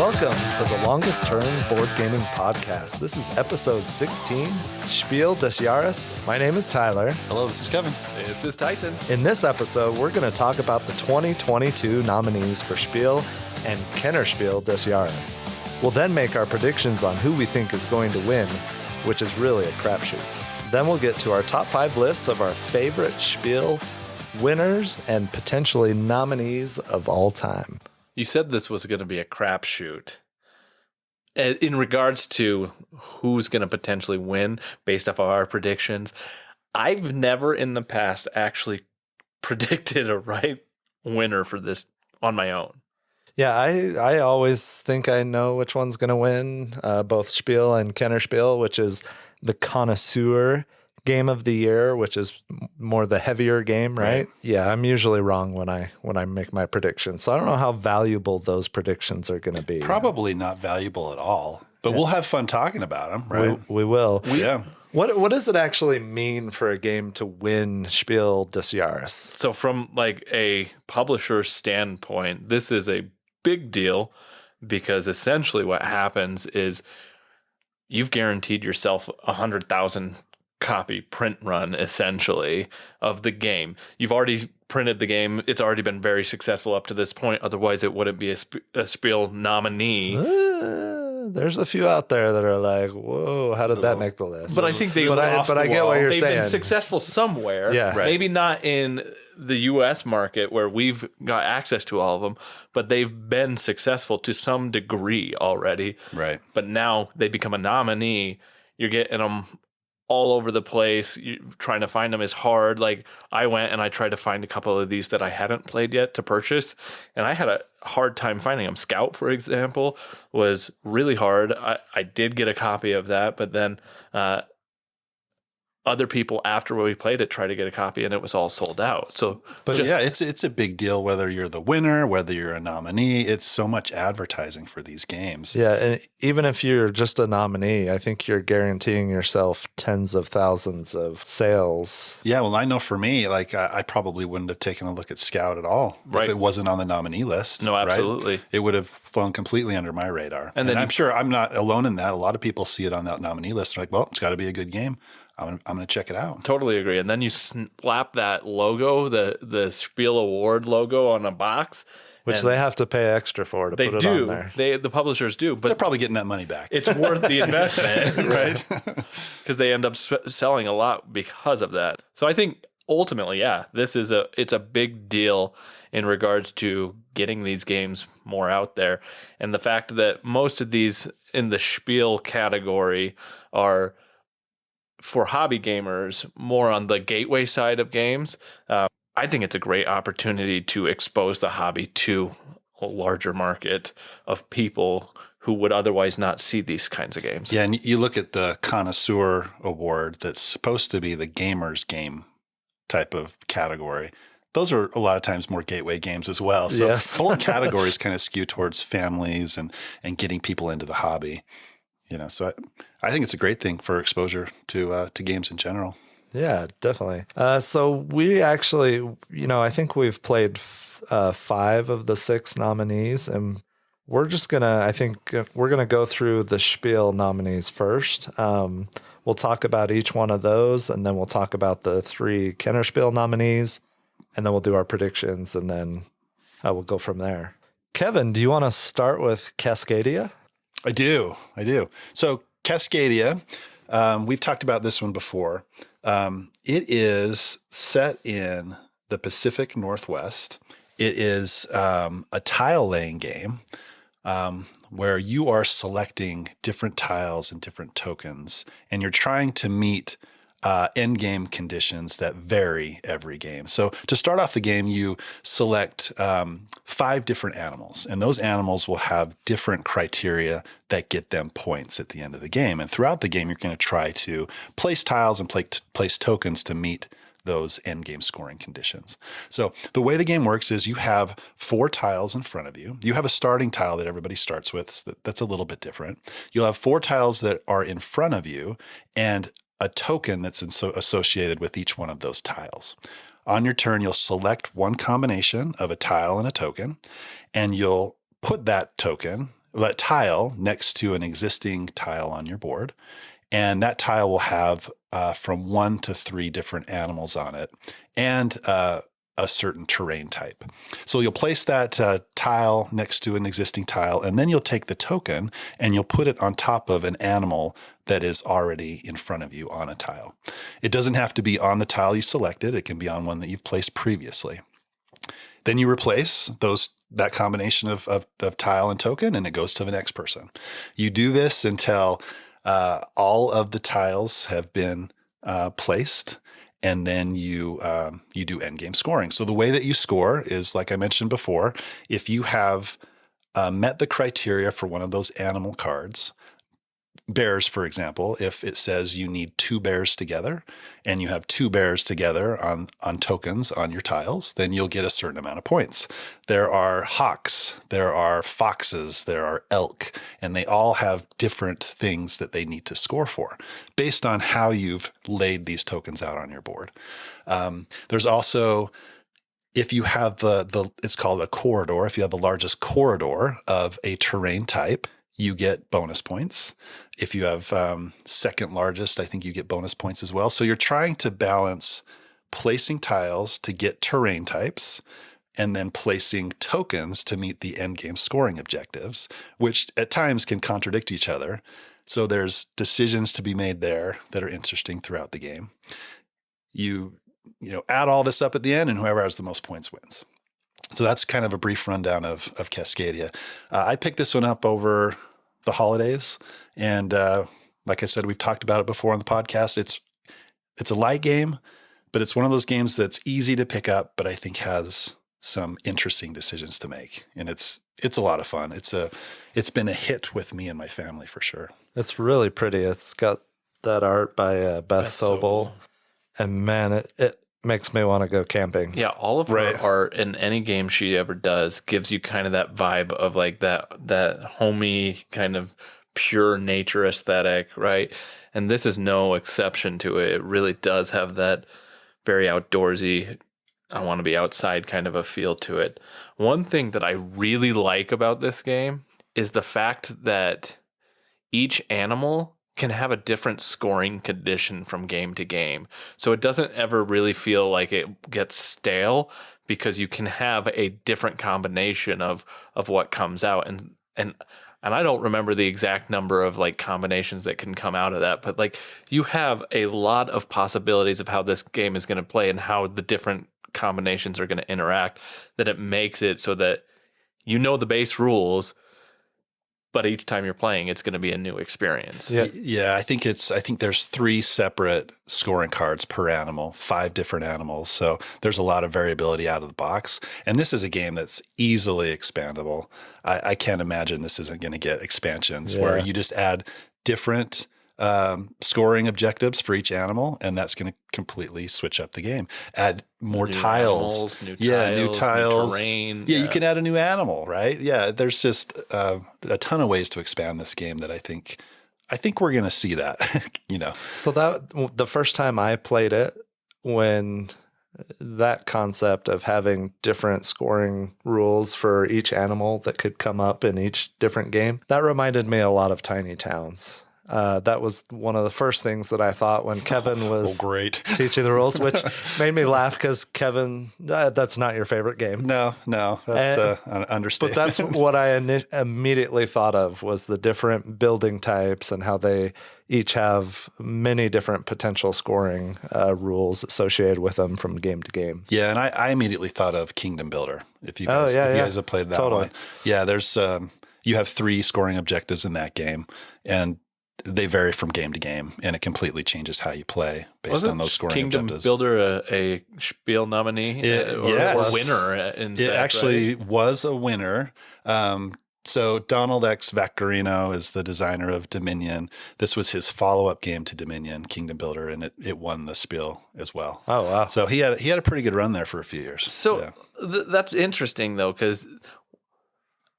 Welcome to the longest term board gaming podcast. This is episode 16, Spiel des Jahres. My name is Tyler. Hello, this is Kevin. This is Tyson. In this episode, we're going to talk about the 2022 nominees for Spiel and Kennerspiel des Jahres. We'll then make our predictions on who we think is going to win, which is really a crapshoot. Then we'll get to our top 5 lists of our favorite Spiel winners and potentially nominees of all time. You said this was going to be a crapshoot. In regards to who's going to potentially win based off of our predictions, I've never in the past actually predicted a right winner for this on my own. Yeah, I always think I know which one's going to win, both Spiel and Kennerspiel, which is the connoisseur game of the year, which is more the heavier game, right? Yeah, I'm usually wrong when I make my predictions. So I don't know how valuable those predictions are going to be. Probably not valuable at all, but we'll have fun talking about them, right? We will. Yeah. What does it actually mean for a game to win Spiel des Jahres? So from like a publisher standpoint, this is a big deal because essentially what happens is you've guaranteed yourself 100,000 copy print run essentially of the game. You've already printed the game. It's already been very successful up to this point. Otherwise, it wouldn't be a Spiel nominee. There's a few out there that are like, "Whoa, how did that make the list?" But I think they. But I get what you're They've saying. been successful somewhere. Yeah, right. Maybe not in the U.S. market where we've got access to all of them, but they've been successful to some degree already. Right. But now they become a nominee. You're getting them all over the place. Trying to find them is hard. Like I went and I tried to find a couple of these that I hadn't played yet to purchase, and I had a hard time finding them. Scout, for example, was really hard. I did get a copy of that, but then other people after we played it tried to get a copy, and it was all sold out. So, But yeah, it's a big deal whether you're the winner, whether you're a nominee. It's so much advertising for these games. Yeah, and even if you're just a nominee, I think you're guaranteeing yourself tens of thousands of sales. Yeah, well, I know for me, like I probably wouldn't have taken a look at Scout at all if it wasn't on the nominee list. No, absolutely. Right? It would have flown completely under my radar. And then I'm sure I'm not alone in that. A lot of people see it on that nominee list. They're like, well, it's got to be a good game. I'm going to check it out. Totally agree. And then you slap that logo, the Spiel Award logo on a box. Which they have to pay extra for to put it on there. The publishers do. But they're probably getting that money back. it's worth the investment. Right? Because they end up selling a lot because of that. So I think ultimately, yeah, it's a big deal in regards to getting these games more out there. And the fact that most of these in the Spiel category are for hobby gamers, more on the gateway side of games, I think it's a great opportunity to expose the hobby to a larger market of people who would otherwise not see these kinds of games. Yeah, and you look at the Connoisseur Award that's supposed to be the gamer's game type of category. Those are a lot of times more gateway games as well. So yes. Both categories kind of skew towards families and getting people into the hobby. You know, so I think it's a great thing for exposure to games in general. Yeah, definitely. So we actually, I think we've played 5 of the 6 nominees, and we're going to go through the Spiel nominees first. We'll talk about each one of those, and then we'll talk about the 3 Kennerspiel nominees, and then we'll do our predictions, and then we'll go from there. Kevin, do you want to start with Cascadia? I do. So Cascadia, we've talked about this one before. It is set in the Pacific Northwest. It is a tile laying game where you are selecting different tiles and different tokens, and you're trying to meet end game conditions that vary every game. So to start off the game, you select 5 different animals, and those animals will have different criteria that get them points at the end of the game. And throughout the game, you're going to try to place tiles and place tokens to meet those end game scoring conditions. So the way the game works is you have 4 tiles in front of you. You have a starting tile that everybody starts with. So that's a little bit different. You'll have 4 tiles that are in front of you and a token that's associated with each one of those tiles. On your turn, you'll select one combination of a tile and a token, and you'll put that token that tile next to an existing tile on your board. And that tile will have from 1 to 3 different animals on it and a certain terrain type. So you'll place that tile next to an existing tile, and then you'll take the token and you'll put it on top of an animal that is already in front of you on a tile. It doesn't have to be on the tile you selected. It can be on one that you've placed previously. Then you replace that combination of tile and token, and it goes to the next person. You do this until all of the tiles have been placed, and then you do endgame scoring. So the way that you score is, like I mentioned before, if you have met the criteria for one of those animal cards, bears, for example, if it says you need 2 bears together and you have 2 bears together on tokens on your tiles, then you'll get a certain amount of points. There are hawks, there are foxes, there are elk, and they all have different things that they need to score for based on how you've laid these tokens out on your board. There's also, if you have it's called a corridor, if you have the largest corridor of a terrain type, you get bonus points. If you have second largest, I think you get bonus points as well. So you're trying to balance placing tiles to get terrain types and then placing tokens to meet the end game scoring objectives, which at times can contradict each other. So there's decisions to be made there that are interesting throughout the game. You add all this up at the end, and whoever has the most points wins. So that's kind of a brief rundown of Cascadia. I picked this one up over the holidays, and like I said, we've talked about it before on the podcast. It's a light game, but it's one of those games that's easy to pick up, but I think has some interesting decisions to make, and it's a lot of fun. It's been a hit with me and my family for sure. It's really pretty. It's got that art by Beth Sobel, and man, it makes me want to go camping. Yeah, all of her art in any game she ever does gives you kind of that vibe of like that homey kind of pure nature aesthetic, right? And this is no exception to it. It really does have that very outdoorsy, I want to be outside kind of a feel to it. One thing that I really like about this game is the fact that each animal can have a different scoring condition from game to game. So it doesn't ever really feel like it gets stale because you can have a different combination of what comes out. And I don't remember the exact number of like combinations that can come out of that, but like you have a lot of possibilities of how this game is going to play and how the different combinations are going to interact, that it makes it so that you know the base rules, but each time you're playing, it's going to be a new experience. Yeah. I think there's 3 separate scoring cards per animal, 5 different animals. So there's a lot of variability out of the box. And this is a game that's easily expandable. I can't imagine this isn't going to get expansions where you just add different scoring objectives for each animal, and that's going to completely switch up the game. Add more tiles. New tiles. New terrain. Yeah, you can add a new animal, right? Yeah, there's just a ton of ways to expand this game that I think we're going to see that, So that the first time I played it, when that concept of having different scoring rules for each animal that could come up in each different game, that reminded me a lot of Tiny Towns. That was one of the first things that I thought when Kevin was teaching the rules, which made me laugh because Kevin, that's not your favorite game. No, that's an understatement. But that's what I immediately thought of was the different building types and how they each have many different potential scoring rules associated with them from game to game. Yeah, and I immediately thought of Kingdom Builder. If you guys have played that one. Yeah, there's you have 3 scoring objectives in that game, and they vary from game to game, and it completely changes how you play based on those scoring objectives. Kingdom Builder a Spiel nominee or winner? It actually was a winner. So Donald X. Vaccarino is the designer of Dominion. This was his follow-up game to Dominion, Kingdom Builder, and it won the Spiel as well. Oh, wow. So he had a pretty good run there for a few years. So that's interesting, though, because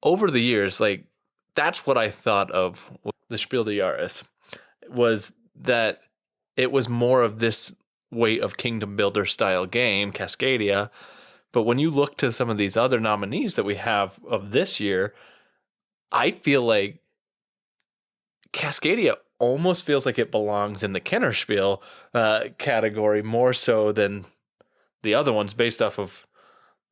over the years, like, that's what I thought of the Spiel de Jahres, was that it was more of this way of Kingdom Builder style game, Cascadia. But when you look to some of these other nominees that we have of this year, I feel like Cascadia almost feels like it belongs in the Kennerspiel category more so than the other ones, based off of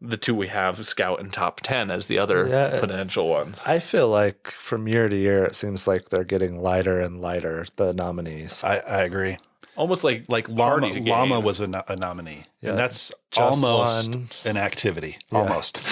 the two we have, Scout and Top 10, as the other potential ones. I feel like from year to year, it seems like they're getting lighter and lighter, the nominees. I agree. Almost like Llama was a nominee, and that's Just almost one. an activity, Yeah. almost,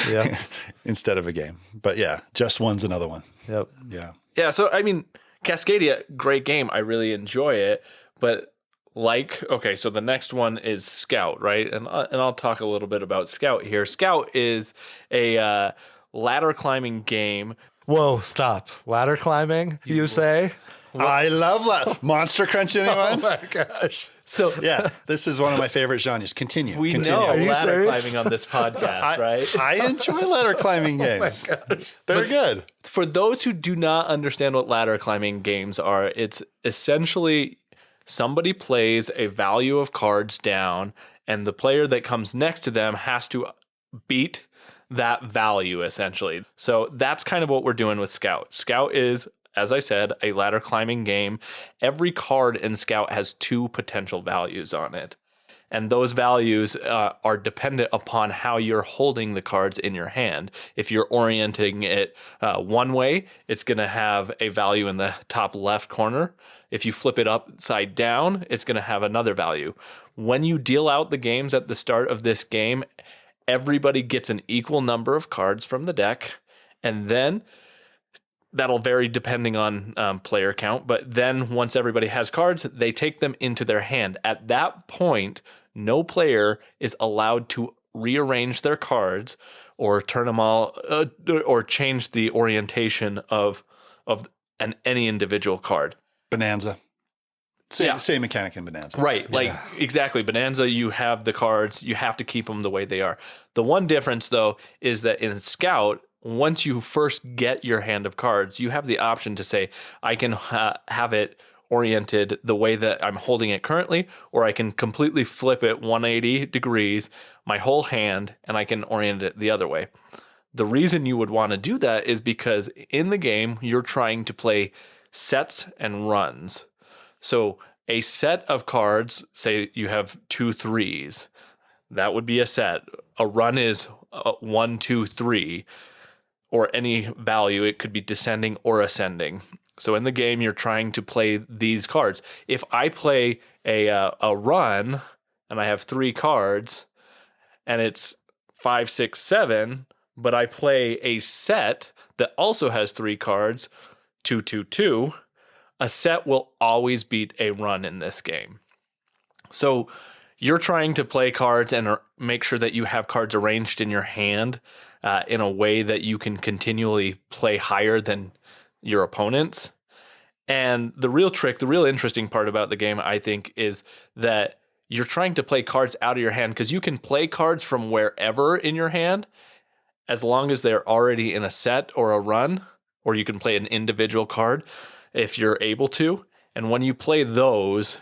Yeah. instead of a game. But yeah, just one's another one. Yep. Yeah. Yeah, so I mean, Cascadia, great game. I really enjoy it. But okay, so the next one is Scout, right? And I'll talk a little bit about Scout here. Scout is a ladder climbing game. Whoa, stop. Ladder climbing, you say? I love Monster Crunch, anyone? Oh my gosh. So Yeah, this is one of my favorite genres. Continue. we Continue. know Are you ladder serious? climbing on this podcast, right? I enjoy ladder climbing games. They're good. For those who do not understand what ladder climbing games are, it's essentially somebody plays a value of cards down, and the player that comes next to them has to beat that value, essentially. So that's kind of what we're doing with Scout. Scout is, as I said, a ladder climbing game. Every card in Scout has 2 potential values on it. And those values are dependent upon how you're holding the cards in your hand. If you're orienting it one way, it's going to have a value in the top left corner. If you flip it upside down, it's going to have another value. When you deal out the games at the start of this game, everybody gets an equal number of cards from the deck. And then that'll vary depending on player count. But then once everybody has cards, they take them into their hand. At that point, no player is allowed to rearrange their cards or turn them all or change the orientation of any individual card. Bonanza. Same mechanic in Bonanza. Right. Like, exactly. Bonanza, you have the cards. You have to keep them the way they are. The one difference, though, is that in Scout, once you first get your hand of cards, you have the option to say, I can have it oriented the way that I'm holding it currently, or I can completely flip it 180 degrees, my whole hand, and I can orient it the other way. The reason you would want to do that is because in the game, you're trying to play sets and runs. So a set of cards, say you have 2 3s, that would be a set. A run is 1, 2, 3, or any value. It could be descending or ascending. So in the game, you're trying to play these cards. If I play a run and I have 3 cards and it's 5, 6, 7, but I play a set that also has 3 cards, 2, 2, 2, a set will always beat a run in this game. So you're trying to play cards and make sure that you have cards arranged in your hand in a way that you can continually play higher than your opponents. And the real trick, the real interesting part about the game, I think, is that you're trying to play cards out of your hand, because you can play cards from wherever in your hand as long as they're already in a set or a run, or you can play an individual card if you're able to. And when you play those,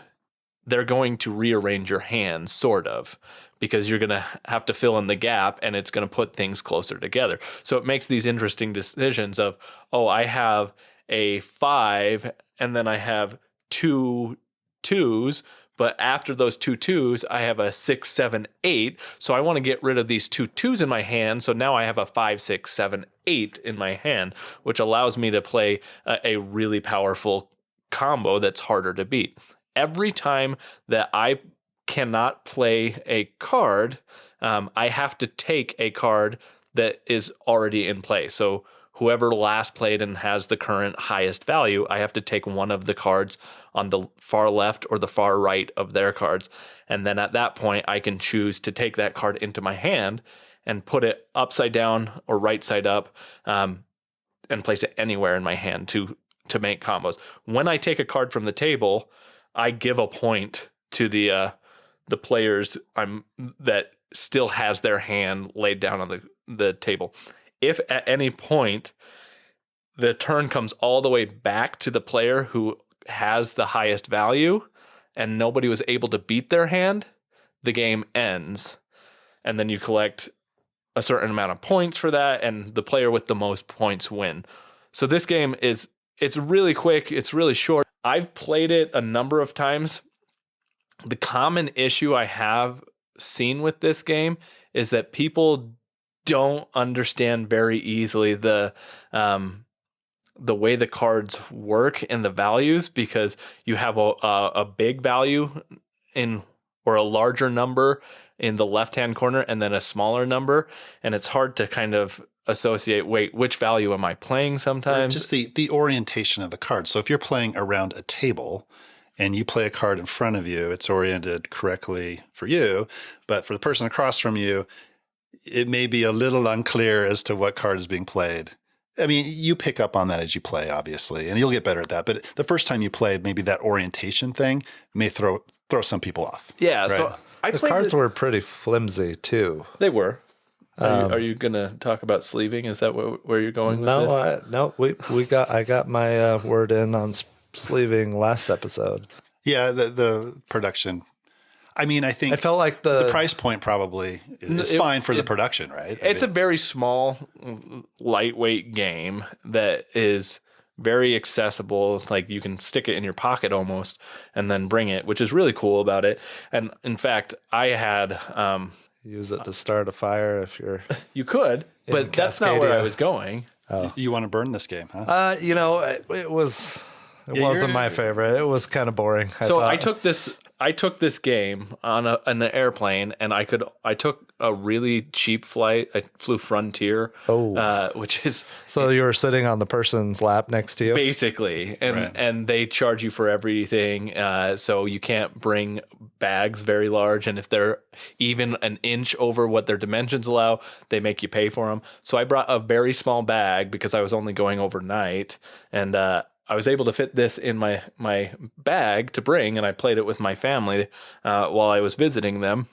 they're going to rearrange your hand, sort of, because you're going to have to fill in the gap, and it's going to put things closer together. So it makes these interesting decisions of, oh, I have a 5 and then I have 2 2s, but after those 2 2s, I have a 6, 7, 8. So I want to get rid of these 2 2s in my hand. So now I have a 5, 6, 7, 8 in my hand, which allows me to play a really powerful combo that's harder to beat. Every time that I cannot play a card, I have to take a card that is already in play. So whoever last played and has the current highest value, I have to take one of the cards on the far left or the far right of their cards. And then at that point, I can choose to take that card into my hand and put it upside down or right side up, and place it anywhere in my hand to make combos. When I take a card from the table, I give a point to the players that still has their hand laid down on the table. If at any point the turn comes all the way back to the player who has the highest value and nobody was able to beat their hand, the game ends. And then you collect a certain amount of points for that, and the player with the most points win. So this game it's really quick. It's really short. I've played it a number of times. The common issue I have seen with this game is that people don't understand very easily the way the cards work and the values, because you have a big value or a larger number in the left-hand corner and then a smaller number. And it's hard to kind of associate, which value am I playing sometimes? Just the orientation of the card. So if you're playing around a table and you play a card in front of you, it's oriented correctly for you. But for the person across from you, it may be a little unclear as to what card is being played. I mean, you pick up on that as you play, obviously, and you'll get better at that. But the first time you played, maybe that orientation thing may throw some people off. Yeah. Right? So the cards were pretty flimsy too. They were. Are you going to talk about sleeving? Is that where you're going with this? No. I got my word in on sleeving last episode. Yeah, the production. I mean, I think I felt like the price point probably is fine for the production, right? It's a very small, lightweight game that is very accessible. Like you can stick it in your pocket almost and then bring it, which is really cool about it. And in fact, I had use it to start a fire if you're. You could, but that's not where I was going. Oh. You want to burn this game, huh? It wasn't my favorite. It was kind of boring. I took this game on an airplane, and I took a really cheap flight. I flew Frontier, which is so you were sitting on the person's lap next to you, basically, and they charge you for everything. So you can't bring bags very large, and if they're even an inch over what their dimensions allow, they make you pay for them. So I brought a very small bag because I was only going overnight, and I was able to fit this in my bag to bring, and I played it with my family while I was visiting them.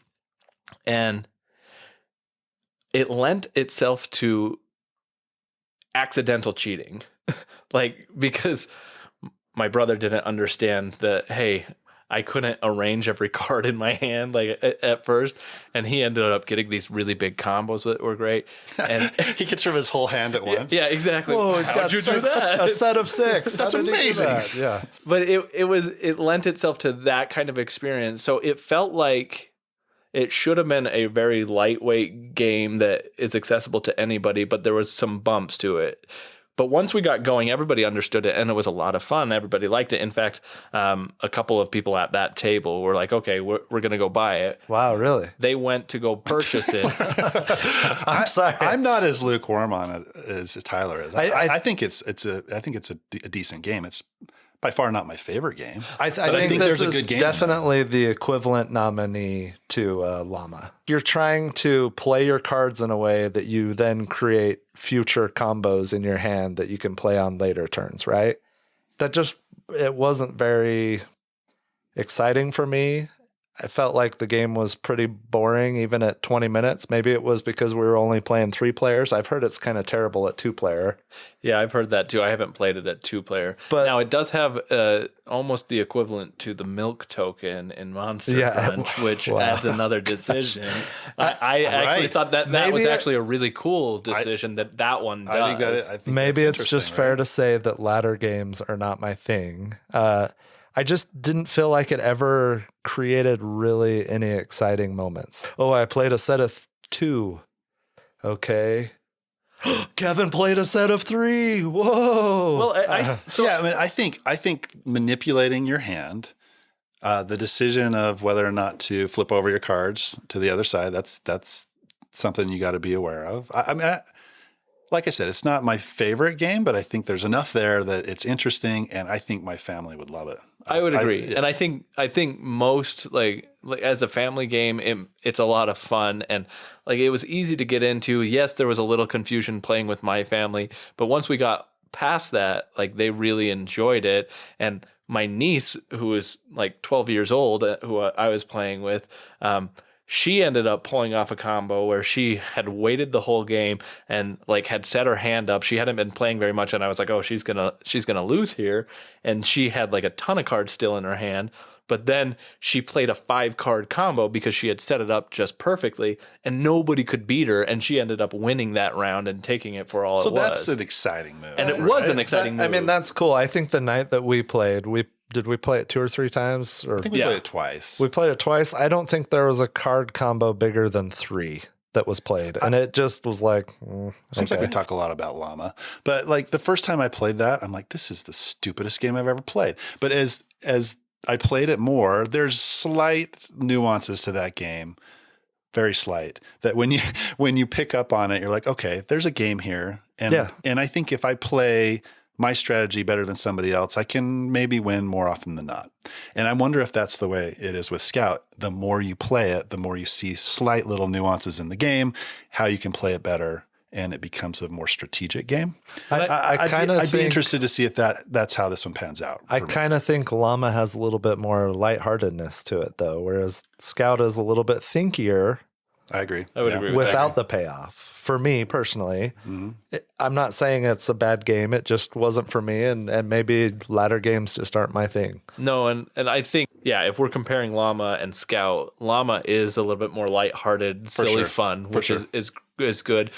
And it lent itself to accidental cheating. Because my brother didn't understand that, hey, I couldn't arrange every card in my hand at first, and he ended up getting these really big combos that were great. And he gets rid of his whole hand at once. Yeah, exactly. Whoa, he's got a set of 6. That's amazing. Yeah, but it lent itself to that kind of experience. So it felt like it should have been a very lightweight game that is accessible to anybody, but there was some bumps to it. But once we got going, everybody understood it, and it was a lot of fun. Everybody liked it. In fact, a couple of people at that table were like, okay, we're going to go buy it. Wow, really? They went to go purchase it. I'm sorry. I'm not as lukewarm on it as Tyler is. I think it's a decent game. It's by far not my favorite game. I think there's a good game. Definitely the equivalent nominee to Llama. You're trying to play your cards in a way that you then create future combos in your hand that you can play on later turns, right? It wasn't very exciting for me. I felt like the game was pretty boring even at 20 minutes. Maybe it was because we were only playing 3 players. I've heard it's kind of terrible at 2-player. Yeah, I've heard that too. I haven't played it at 2-player. But now it does have almost the equivalent to the milk token in Monster Punch, which adds another decision. I actually thought that was actually a really cool decision that one does. I think maybe it's just fair to say that ladder games are not my thing. I just didn't feel like it ever created really any exciting moments. Oh, I played a set of 2. Okay. Kevin played a set of 3. Whoa. Well, I think manipulating your hand, the decision of whether or not to flip over your cards to the other side, that's something you got to be aware of. Like I said, it's not my favorite game, but I think there's enough there that it's interesting, and I think my family would love it. I would agree, and I think most like as a family game, it's a lot of fun, and like it was easy to get into. Yes, there was a little confusion playing with my family, but once we got past that, like they really enjoyed it. And my niece, who is like 12 years old, who I was playing with, she ended up pulling off a combo where she had waited the whole game and like had set her hand up. She hadn't been playing very much, and I was like, oh, she's gonna lose here. And she had like a ton of cards still in her hand. But then she played a 5-card combo because she had set it up just perfectly, and nobody could beat her. And she ended up winning that round and taking it for all it was. So that's an exciting move. And it was an exciting move. I mean, that's cool. I think the night that we played, did we play it 2 or 3 times? Or I think we played it twice. We played it twice. I don't think there was a card combo bigger than 3 that was played. And it just was like, seems like we talk a lot about Llama. But like the first time I played that, I'm like, this is the stupidest game I've ever played. But as I played it more, there's slight nuances to that game. Very slight, that when you pick up on it, you're like, okay, there's a game here. And I think if I play my strategy better than somebody else, I can maybe win more often than not. And I wonder if that's the way it is with Scout. The more you play it, the more you see slight little nuances in the game, how you can play it better, and it becomes a more strategic game. I'd be interested to see if that's how this one pans out. I kind of think Llama has a little bit more lightheartedness to it, though, whereas Scout is a little bit thinkier. I agree. I would agree with without the payoff. For me personally, I'm not saying it's a bad game. It just wasn't for me, and maybe ladder games just aren't my thing. No, and I think, if we're comparing Llama and Scout, Llama is a little bit more lighthearted, silly fun, which is good.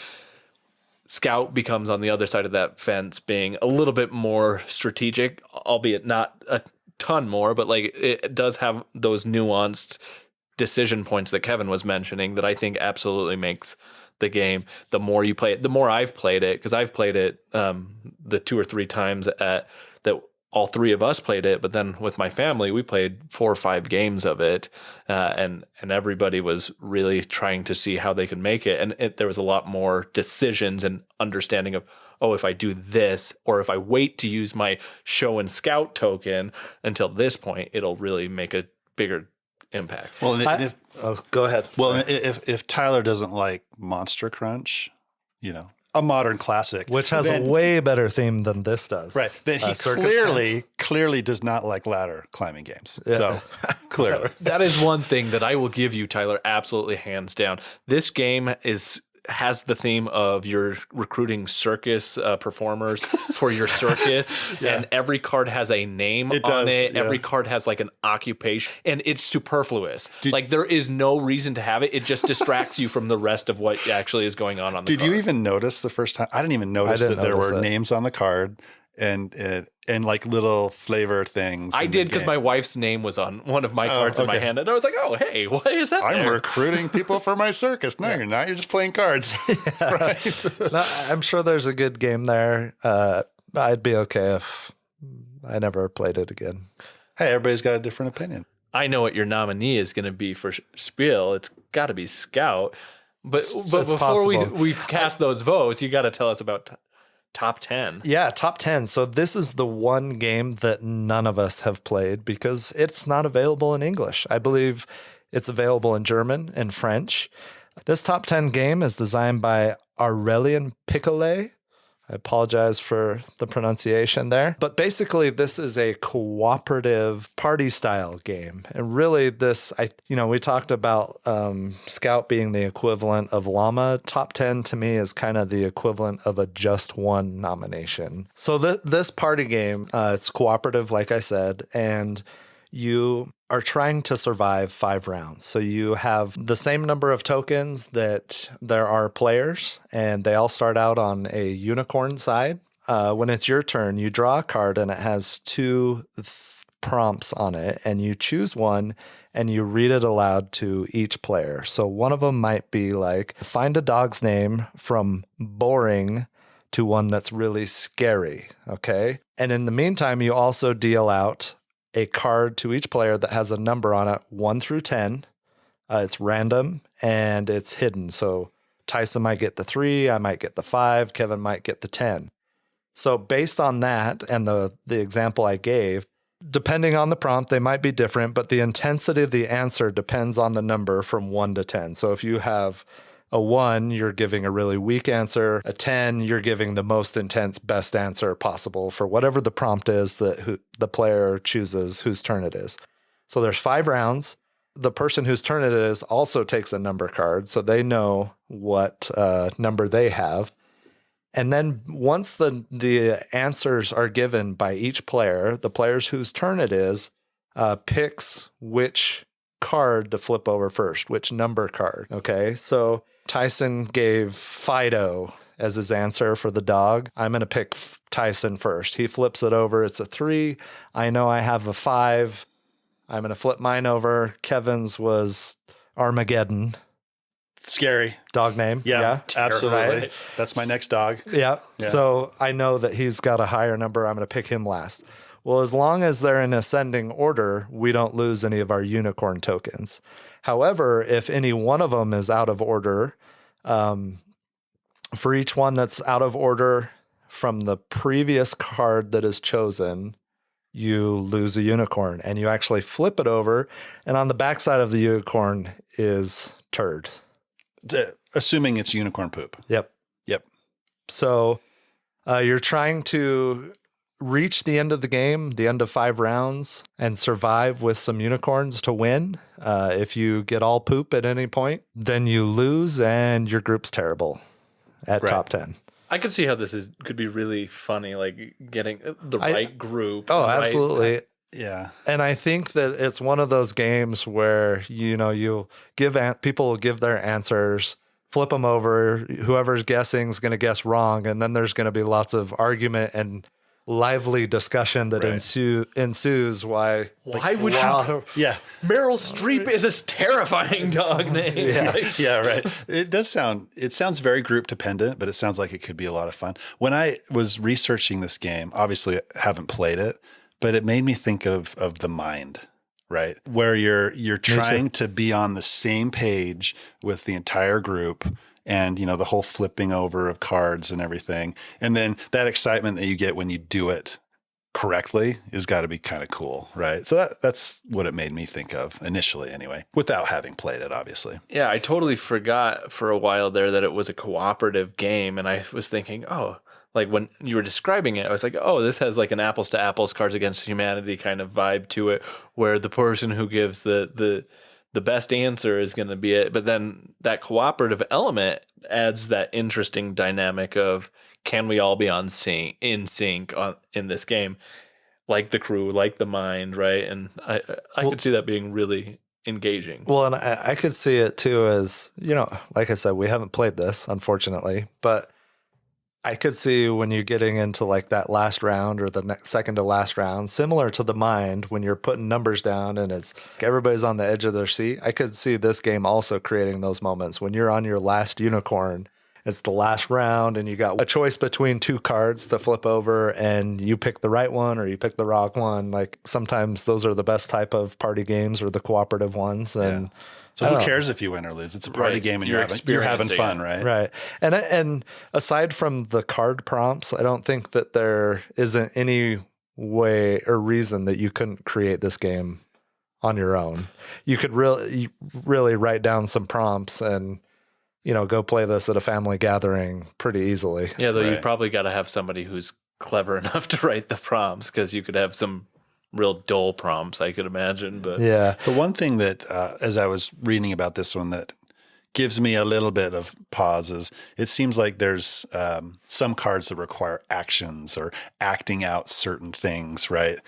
Scout becomes on the other side of that fence, being a little bit more strategic, albeit not a ton more, but like it does have those nuanced decision points that Kevin was mentioning that I think absolutely makes the game. The more you play it, the more I've played it, because I've played it the 2 or 3 times that all 3 of us played it, but then with my family, we played 4 or 5 games of it, and everybody was really trying to see how they could make it, and there was a lot more decisions and understanding of, oh, if I do this, or if I wait to use my show and scout token until this point, it'll really make a bigger impact. Well, go ahead. Well, if Tyler doesn't like Monster Crunch, a modern classic, which has a way better theme than this does, right? Then he clearly does not like ladder climbing games. Yeah. So clearly, that is one thing that I will give you, Tyler, absolutely hands down. This game has the theme of you're recruiting circus performers for your circus, and every card has a name on it. Yeah. Every card has like an occupation, and it's superfluous. Like there is no reason to have it. It just distracts you from the rest of what actually is going on the card. Did you even notice the first time? I didn't even notice that there were names on the card and like little flavor things. I did because my wife's name was on one of my cards in my hand, and I was like, "Oh, hey, what is that?" I'm recruiting people for my circus. No, you're not. You're just playing cards, right? No, I'm sure there's a good game there. I'd be okay if I never played it again. Hey, everybody's got a different opinion. I know what your nominee is going to be for Spiel. It's got to be Scout. But before we cast those votes, you got to tell us about top 10. Yeah, top 10. So this is the one game that none of us have played because it's not available in English. I believe it's available in German and French. This top 10 game is designed by Aurélien Picolet. I apologize for the pronunciation there. But basically, this is a cooperative party-style game. And really, we talked about Scout being the equivalent of Llama. Top 10, to me, is kind of the equivalent of a Just One nomination. So this party game, it's cooperative, like I said, and you are trying to survive 5 rounds. So you have the same number of tokens that there are players, and they all start out on a unicorn side. When it's your turn, you draw a card, and it has 2 prompts on it, and you choose one, and you read it aloud to each player. So one of them might be like, find a dog's name from boring to one that's really scary, okay? And in the meantime, you also deal out a card to each player that has a number on it, 1 through 10. It's random and it's hidden. So Tyson might get the 3, I might get the 5, Kevin might get the 10. So based on that and the example I gave, depending on the prompt, they might be different, but the intensity of the answer depends on the number from 1 to 10. So if you have a 1, you're giving a really weak answer. A 10, you're giving the most intense, best answer possible for whatever the prompt is that the player chooses whose turn it is. So there's 5 rounds. the person whose turn it is also takes a number card, so they know what number they have. And then once the answers are given by each player, the players whose turn it is picks which card to flip over first, which number card. Okay, so Tyson gave Fido as his answer for the dog. I'm going to pick Tyson first. He flips it over. It's a 3. I know I have a 5. I'm going to flip mine over. Kevin's was Armageddon. Scary. Dog name. Yeah, absolutely. Right? That's my next dog. Yeah. So I know that he's got a higher number. I'm going to pick him last. Well, as long as they're in ascending order, we don't lose any of our unicorn tokens. However, if any one of them is out of order, for each one that's out of order from the previous card that is chosen, you lose a unicorn, and you actually flip it over, and on the backside of the unicorn is turd. Assuming it's unicorn poop. Yep. So you're trying to reach the end of the game, the end of 5 rounds, and survive with some unicorns to win. If you get all poop at any point, then you lose, and your group's terrible at top 10. I could see how this could be really funny, like getting the right group. Oh, absolutely. Yeah. And I think that it's one of those games where, you give people will give their answers, flip them over. Whoever's guessing is going to guess wrong. And then there's going to be lots of argument and lively discussion that ensues. Why would you? Yeah. Meryl Streep is a terrifying dog name. Yeah, right. It sounds very group dependent, but it sounds like it could be a lot of fun. When I was researching this game, obviously I haven't played it, but it made me think of The Mind, right? Where you're trying to be on the same page with the entire group, and the whole flipping over of cards and everything. And then that excitement that you get when you do it correctly has got to be kind of cool, right? So that's what it made me think of initially anyway, without having played it, obviously. Yeah, I totally forgot for a while there that it was a cooperative game, and I was thinking, like when you were describing it, I was like, this has like an apples to apples Cards Against Humanity kind of vibe to it, where the person who gives the best answer is going to be it. But then that cooperative element adds that interesting dynamic of, can we all be in sync in this game? Like the crew, like the mind, right? And I could see that being really engaging. Well, and I could see it too as, like I said, we haven't played this, unfortunately, but I could see when you're getting into like that last round or the second to last round, similar to the mind, when you're putting numbers down and it's everybody's on the edge of their seat. I could see this game also creating those moments when you're on your last unicorn. It's the last round and you got a choice between 2 cards to flip over, and you pick the right one or you pick the wrong one. Like sometimes those are the best type of party games, or the cooperative ones. And so who cares if you win or lose? It's a party game, and you're having fun, right? Right. And aside from the card prompts, I don't think that there isn't any way or reason that you couldn't create this game on your own. You could really write down some prompts and go play this at a family gathering pretty easily. Yeah, though you probably got to have somebody who's clever enough to write the prompts, because you could have some real dull prompts, I could imagine. But yeah, the one thing that as I was reading about this one that gives me a little bit of pause is it seems like there's some cards that require actions or acting out certain things, right?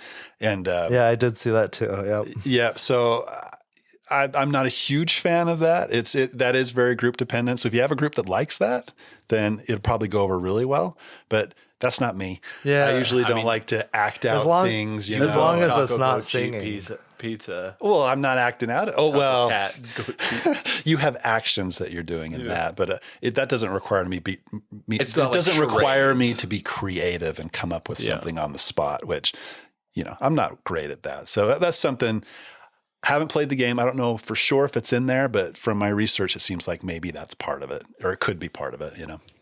And I did see that too. Yep. Yeah. So I'm not a huge fan of that. That is very group dependent. So if you have a group that likes that, then it'll probably go over really well. But that's not me. Yeah, I usually don't like to act out things. As long as it's not singing. Pizza. Well, I'm not acting out. Oh well, you have actions that you're doing in that, but that doesn't require me. It doesn't require me to be creative and come up with something on the spot, which I'm not great at that. So that's something. Haven't played the game. I don't know for sure if it's in there, but from my research, it seems like maybe that's part of it, or it could be part of it,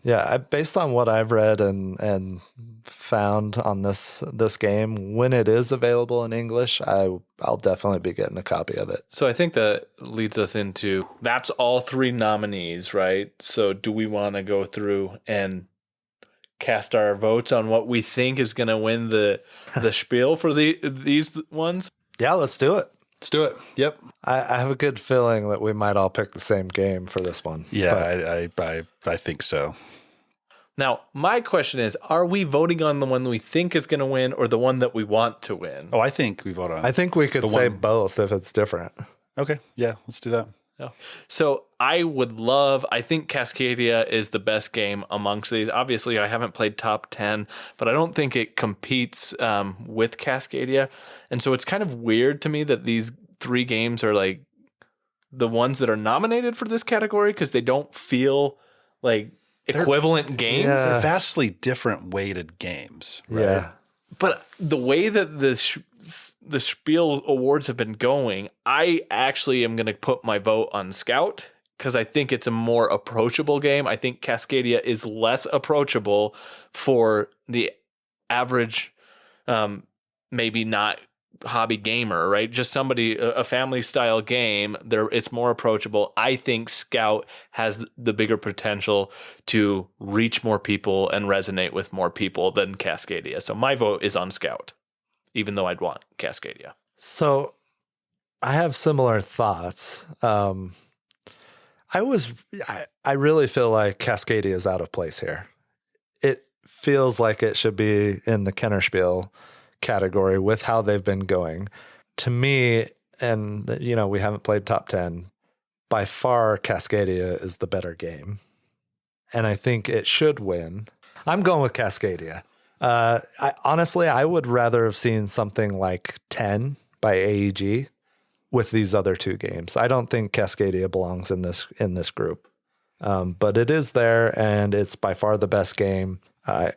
Yeah, based on what I've read and found on this game, when it is available in English, I'll definitely be getting a copy of it. So I think that leads us into, that's all 3 nominees, right? So do we want to go through and cast our votes on what we think is going to win the spiel for these ones? Yeah, let's do it. Let's do it. Yep. I have a good feeling that we might all pick the same game for this one. Yeah, I think so. Now, my question is, are we voting on the one we think is going to win or the one that we want to win? Oh, I think we vote on. I think we could say both if it's different. Okay. Yeah, let's do that. No. So I think Cascadia is the best game amongst these. Obviously, I haven't played top 10, but I don't think it competes with Cascadia. And so it's kind of weird to me that these 3 games are like the ones that are nominated for this category because they don't feel like equivalent games. Yeah. They're vastly different weighted games. Right? Yeah. But the way that the Spiel awards have been going, I actually am going to put my vote on Scout because I think it's a more approachable game. I think Cascadia is less approachable for the average, maybe not hobby gamer, right? Just somebody, a family style game. It's more approachable. I think Scout has the bigger potential to reach more people and resonate with more people than Cascadia. So my vote is on Scout, even though I'd want Cascadia. So I have similar thoughts. I really feel like Cascadia is out of place here. It feels like it should be in the Kennerspiel category with how they've been going. To me, and we haven't played top 10, by far Cascadia is the better game. And I think it should win. I'm going with Cascadia. Honestly, I would rather have seen something like 10 by AEG with these other 2 games. I don't think Cascadia belongs in this group. But it is there and it's by far the best game. I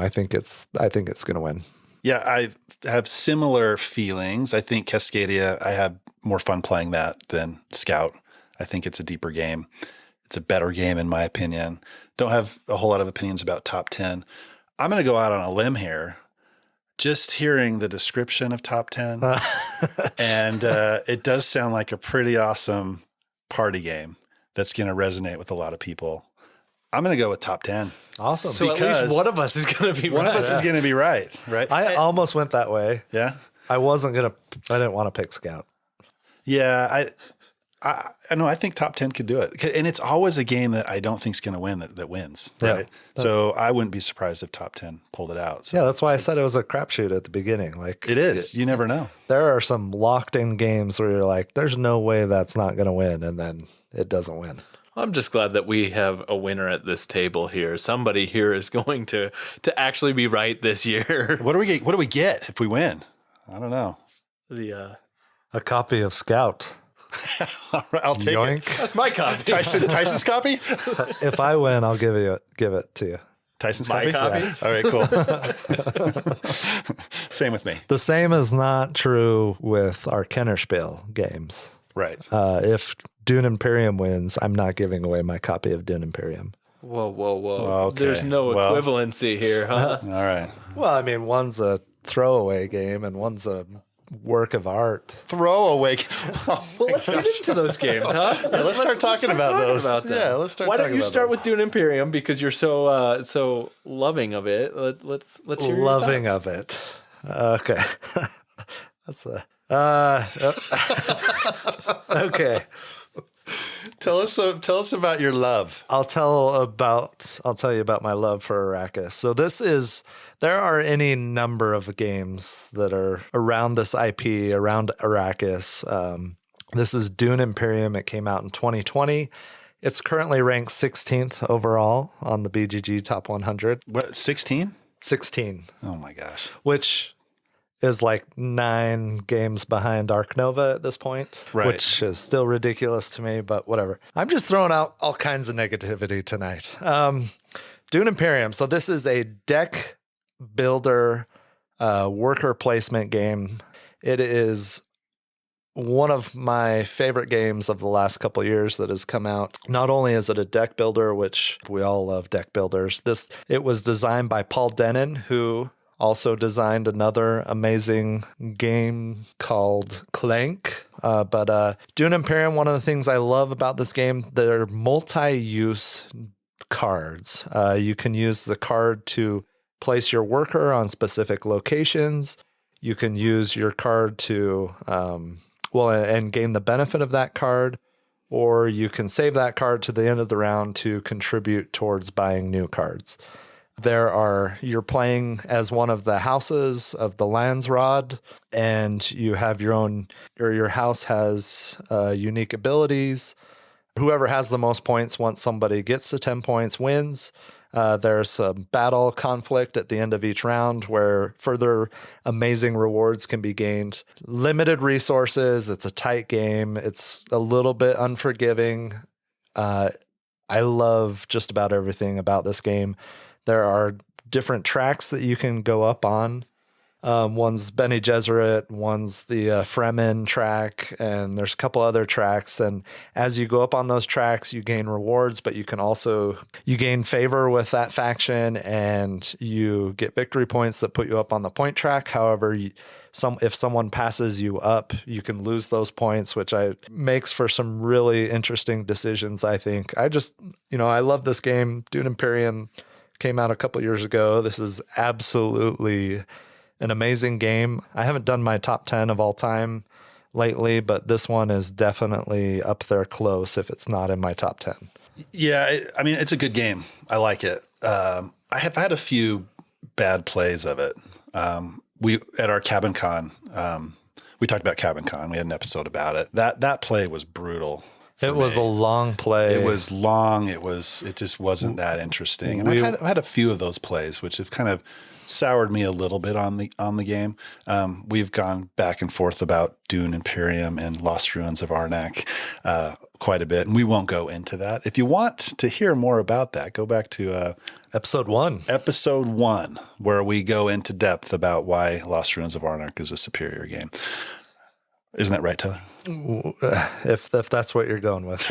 think it's going to win. Yeah, I have similar feelings. I think Cascadia, I have more fun playing that than Scout. I think it's a deeper game. It's a better game in my opinion. Don't have a whole lot of opinions about top 10. I'm going to go out on a limb here. Just hearing the description of top 10, and it does sound like a pretty awesome party game that's going to resonate with a lot of people. I'm going to go with top 10. Awesome. So at least one of us is going to be right. One of us is going to be right, right? I almost went that way. Yeah. I didn't want to pick Scout. Yeah. I know. I think top 10 could do it. And it's always a game that I don't think is going to win that wins. Right. Yeah. So I wouldn't be surprised if top 10 pulled it out. So. Yeah. That's why I said it was a crapshoot at the beginning. Like it is. You never know. There are some locked in games where you're like, there's no way that's not going to win. And then it doesn't win. I'm just glad that we have a winner at this table here. Somebody here is going to actually be right this year. What do we get if we win? I don't know. A copy of Scout. I'll take Yoink. it. That's my copy. Tyson's copy? If I win, I'll give it to you. Tyson's My copy? Yeah. All right, cool. Same with me. The same is not true with our Kennerspiel games. Right. If Dune Imperium wins, I'm not giving away my copy of Dune Imperium. Whoa. Okay. There's no equivalency here, huh? All right. Well, I mean, one's a throwaway game and one's a work of art. Throwaway. Well, let's get into those games, huh? Yeah, let's start talking about those. About them. Yeah, let's start. Why talking don't you about start those. with Dune Imperium because you're so loving of it? Let's hear your Loving thoughts. of it. Okay. That's okay. Tell us about your love. I'll tell you about my love for Arrakis. So there are any number of games that are around this IP, around Arrakis. This is Dune Imperium. It came out in 2020. It's currently ranked 16th overall on the BGG Top 100. What, 16? 16. Oh my gosh. Which is like 9 games behind Arc Nova at this point, Right. which is still ridiculous to me, but whatever. I'm just throwing out all kinds of negativity tonight. Dune Imperium. So this is a deck builder worker placement game. It is one of my favorite games of the last couple of years that has come out. Not only is it a deck builder, which we all love deck builders. It was designed by Paul Denon, who also designed another amazing game called Clank. But Dune Imperium, one of the things I love about this game, they're multi-use cards. You can use the card to place your worker on specific locations. You can use your card to and gain the benefit of that card, or you can save that card to the end of the round to contribute towards buying new cards. You're playing as one of the houses of the Landsrod, and you have your house has unique abilities. Whoever has the most points once somebody gets to 10 points wins. There's a battle conflict at the end of each round where further amazing rewards can be gained. Limited resources. It's a tight game. It's a little bit unforgiving. I love just about everything about this game. There are different tracks that you can go up on. One's Bene Gesserit, one's the Fremen track, and there's a couple other tracks. And as you go up on those tracks, you gain rewards, but you gain favor with that faction, and you get victory points that put you up on the point track. However, if someone passes you up, you can lose those points, which makes for some really interesting decisions, I think. I love this game. Dune Imperium came out a couple years ago. This is absolutely an amazing game. I haven't done my top 10 of all time lately, but this one is definitely up there close if it's not in my top 10. Yeah, it's a good game. I like it. I have had a few bad plays of it. We at our Cabin Con, we talked about Cabin Con. We had an episode about it. That play was brutal. It was a long play. It was long. It just wasn't that interesting. And I've had a few of those plays, which have kind of soured me a little bit on the game. We've gone back and forth about Dune Imperium and Lost Ruins of Arnak quite a bit, and we won't go into that. If you want to hear more about that, go back to episode 1. Episode 1, where we go into depth about why Lost Ruins of Arnak is a superior game. Isn't that right, Tyler? If that's what you're going with.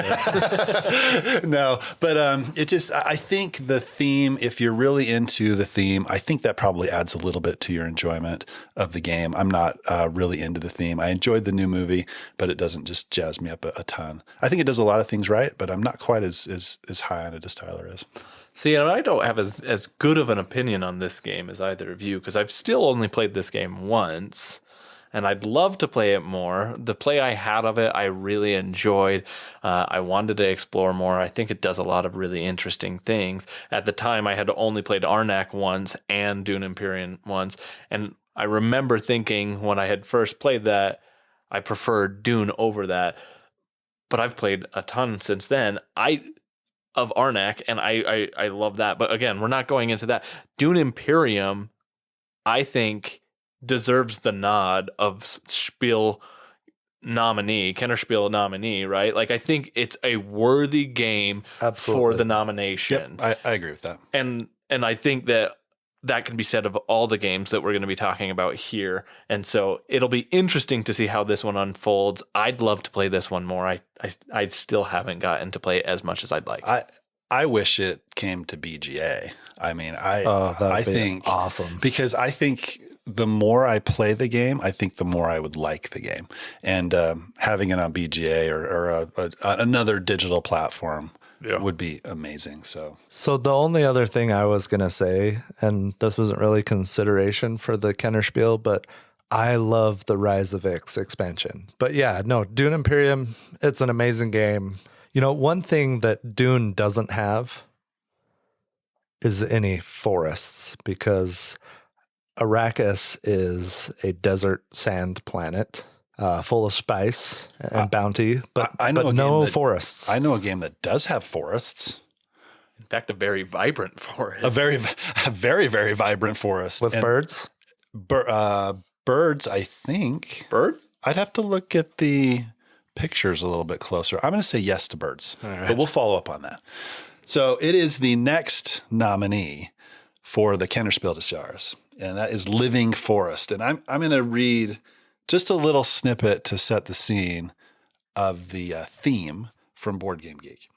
No, but I think the theme, if you're really into the theme, I think that probably adds a little bit to your enjoyment of the game. I'm not really into the theme. I enjoyed the new movie, but it doesn't just jazz me up a ton. I think it does a lot of things right, but I'm not quite as high on it as Tyler is. See, and I don't have as good of an opinion on this game as either of you, because I've still only played this game once. And I'd love to play it more. The play I had of it, I really enjoyed. I wanted to explore more. I think it does a lot of really interesting things. At the time, I had only played Arnak once and Dune Imperium once. And I remember thinking when I had first played that, I preferred Dune over that. But I've played a ton since then. Of Arnak, and I love that. But again, we're not going into that. Dune Imperium, I think, deserves the nod of Spiel nominee, Kennerspiel nominee, right? Like, I think it's a worthy game for the nomination. Yep, I agree with that. And I think that can be said of all the games that we're going to be talking about here. And so it'll be interesting to see how this one unfolds. I'd love to play this one more. I still haven't gotten to play it as much as I'd like. I wish it came to BGA. I think awesome, because I think the more I play the game, I think the more I would like the game. And having it on BGA or another digital platform would be amazing. So the only other thing I was going to say, and this isn't really consideration for the Kennerspiel, but I love the Rise of Ix expansion. But yeah, no, Dune Imperium, it's an amazing game. One thing that Dune doesn't have is any forests, because Arrakis is a desert sand planet full of spice and bounty, but no forests. I know a game that does have forests. In fact, a very vibrant forest. A very, very vibrant forest. With birds? Birds, I think. Birds? I'd have to look at the pictures a little bit closer. I'm going to say yes to birds, but we'll follow up on that. So it is the next nominee for the Kennerspiel des Jahres, and that is Living Forest. And I'm going to read just a little snippet to set the scene of the theme from Board Game Geek.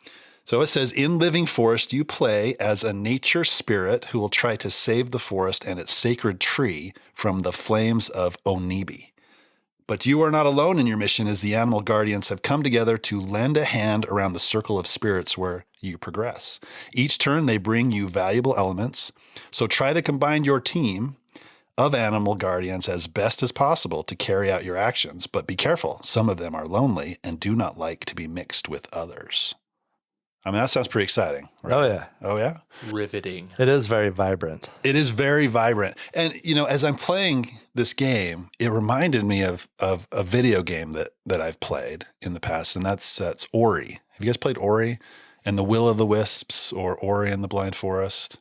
So it says, in Living Forest, you play as a nature spirit who will try to save the forest and its sacred tree from the flames of Onibi. But you are not alone in your mission, as the animal guardians have come together to lend a hand around the circle of spirits where you progress. Each turn, they bring you valuable elements. So try to combine your team of animal guardians as best as possible to carry out your actions, but be careful. Some of them are lonely and do not like to be mixed with others. I mean, that sounds pretty exciting. Right? Oh, yeah. Oh, yeah? Riveting. It is very vibrant. It is very vibrant. And, as I'm playing this game, it reminded me of a video game that I've played in the past, and that's Ori. Have you guys played Ori and the Will of the Wisps or Ori and the Blind Forest?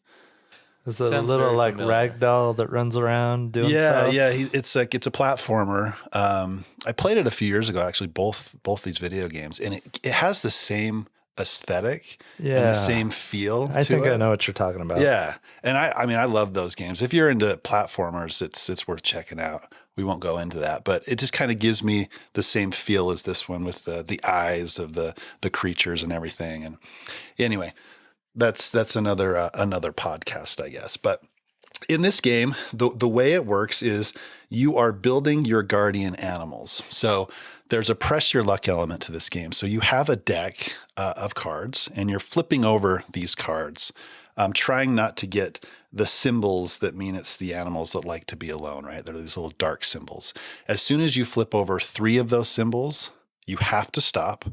Is it a Sounds little very like familiar. ragdoll that runs around doing stuff? Yeah. It's a platformer. I played it a few years ago, actually, both these video games, and it has the same aesthetic and the same feel. I think to I it. know what you're talking about. Yeah. And I mean, I love those games. If you're into platformers, it's worth checking out. We won't go into that, but it just kind of gives me the same feel as this one with the eyes of the creatures and everything. And anyway, that's another podcast, I guess. But in this game, the way it works is you are building your guardian animals. So there's a press your luck element to this game. So you have a deck of cards, and you're flipping over these cards, trying not to get the symbols that mean it's the animals that like to be alone, right? They're these little dark symbols. As soon as you flip over 3 of those symbols, you have to stop,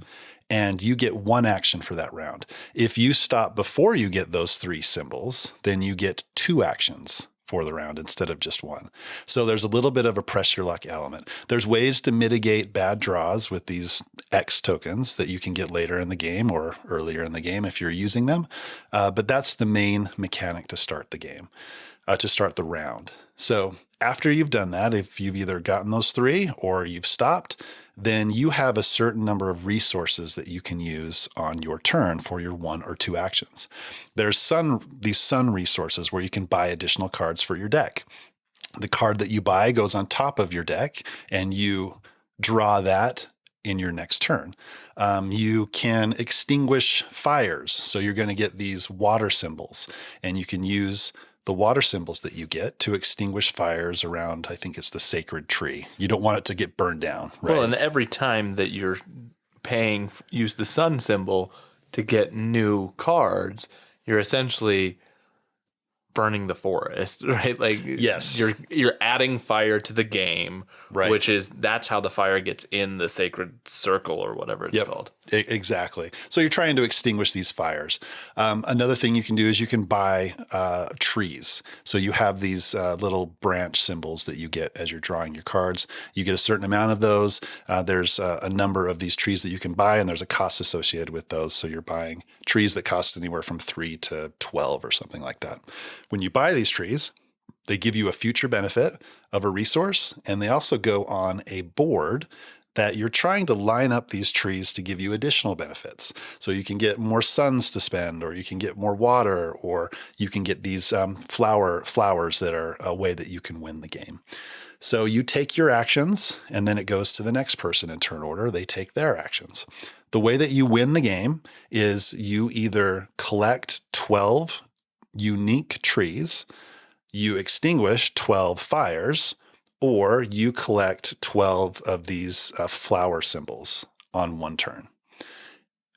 and you get 1 action for that round. If you stop before you get those 3 symbols, then you get 2 actions for the round instead of just 1. So there's a little bit of a press your luck element. There's ways to mitigate bad draws with these X tokens that you can get later in the game or earlier in the game if you're using them. But that's the main mechanic to start the game, to start the round. So after you've done that, if you've either gotten those 3 or you've stopped, then you have a certain number of resources that you can use on your turn for your 1 or 2 actions. There's these sun resources where you can buy additional cards for your deck. The card that you buy goes on top of your deck, and you draw that in your next turn. You can extinguish fires. So you're going to get these water symbols, and you can use the water symbols that you get to extinguish fires around, I think it's the sacred tree. You don't want it to get burned down, right? Well, and every time that you're use the sun symbol to get new cards, you're essentially burning the forest, right? Like, yes, you're adding fire to the game, right? Which is that's how the fire gets in the sacred circle or whatever it's called. Exactly. So you're trying to extinguish these fires. Another thing you can do is you can buy trees. So you have these little branch symbols that you get as you're drawing your cards. You get a certain amount of those. There's a number of these trees that you can buy, and there's a cost associated with those. So you're buying trees that cost anywhere from 3 to 12 or something like that. When you buy these trees, they give you a future benefit of a resource, and they also go on a board that you're trying to line up these trees to give you additional benefits. So you can get more suns to spend, or you can get more water, or you can get these flowers that are a way that you can win the game. So you take your actions, and then it goes to the next person in turn order. They take their actions. The way that you win the game is you either collect 12 unique trees, you extinguish 12 fires, or you collect 12 of these flower symbols on 1 turn.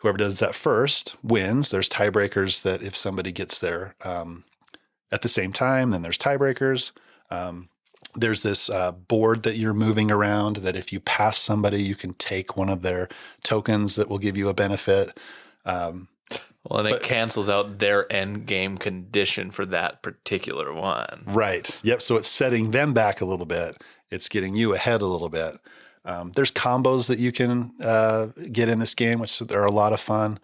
Whoever does that first wins. There's tiebreakers that if somebody gets there at the same time, then there's tiebreakers. There's this board that you're moving around that if you pass somebody, you can take one of their tokens that will give you a benefit. Well, and it cancels out their end game condition for that particular one. Right. Yep. So it's setting them back a little bit. It's getting you ahead a little bit. There's combos that you can get in this game, which are a lot of fun.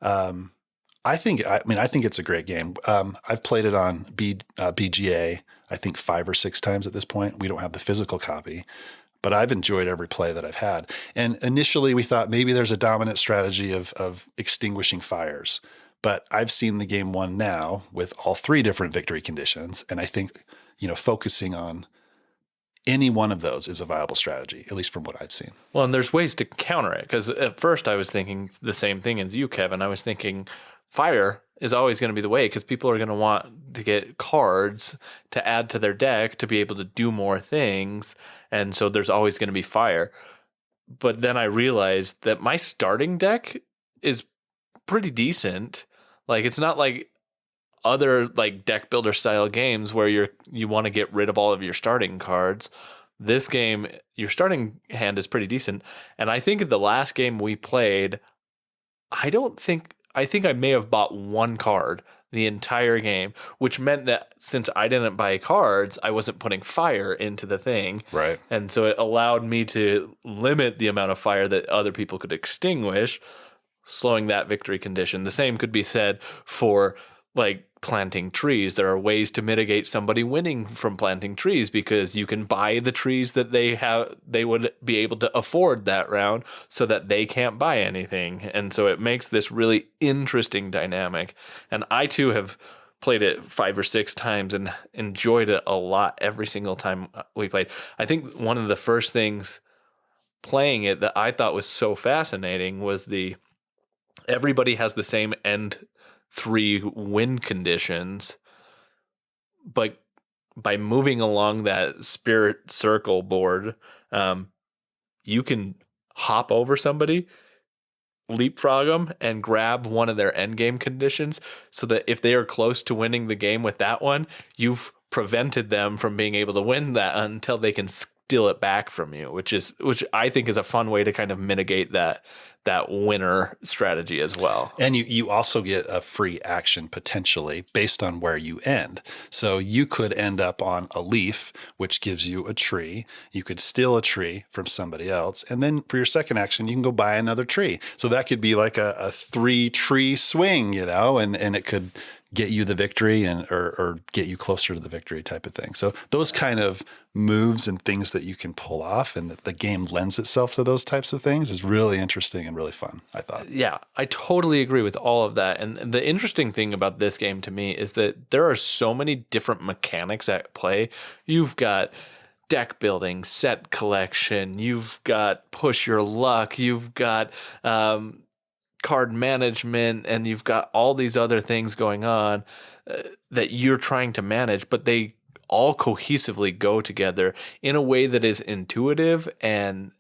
I think it's a great game. I've played it on BGA, I think 5 or 6 times at this point. We don't have the physical copy, but I've enjoyed every play that I've had. And initially we thought maybe there's a dominant strategy of extinguishing fires, but I've seen the game won now with all 3 different victory conditions. And I think, focusing on any one of those is a viable strategy, at least from what I've seen. Well, and there's ways to counter it, because at first I was thinking the same thing as you, Kevin. I was thinking fire is always going to be the way, because people are going to want to get cards to add to their deck to be able to do more things. And so there's always going to be fire. But then I realized that my starting deck is pretty decent. Like, it's not like other like deck builder style games where you want to get rid of all of your starting cards, this game, your starting hand is pretty decent. And I think in the last game we played, I think I may have bought one card the entire game, which meant that since I didn't buy cards, I wasn't putting fire into the thing. Right. And so it allowed me to limit the amount of fire that other people could extinguish, slowing that victory condition. The same could be said for like planting trees. There are ways to mitigate somebody winning from planting trees because you can buy the trees that they would be able to afford that round so that they can't buy anything. And so it makes this really interesting dynamic. And I too have played it 5 or 6 times and enjoyed it a lot every single time we played. I think one of the first things playing it that I thought was so fascinating was everybody has the same end 3 win conditions, but by moving along that spirit circle board, you can hop over somebody, leapfrog them, and grab one of their end game conditions so that if they are close to winning the game with that one, you've prevented them from being able to win that until they can steal it back from you, which I think is a fun way to kind of mitigate that winner strategy as well. And you also get a free action potentially based on where you end. So you could end up on a leaf, which gives you a tree. You could steal a tree from somebody else. And then for your second action, you can go buy another tree. So that could be like a 3-tree swing, and it could get you the victory or get you closer to the victory type of thing. So those kind of moves and things that you can pull off and that the game lends itself to those types of things is really interesting and really fun, I thought. Yeah, I totally agree with all of that. And the interesting thing about this game to me is that there are so many different mechanics at play. You've got deck building, set collection, you've got push your luck, you've got card management, and you've got all these other things going on that you're trying to manage, but they all cohesively go together in a way that is intuitive and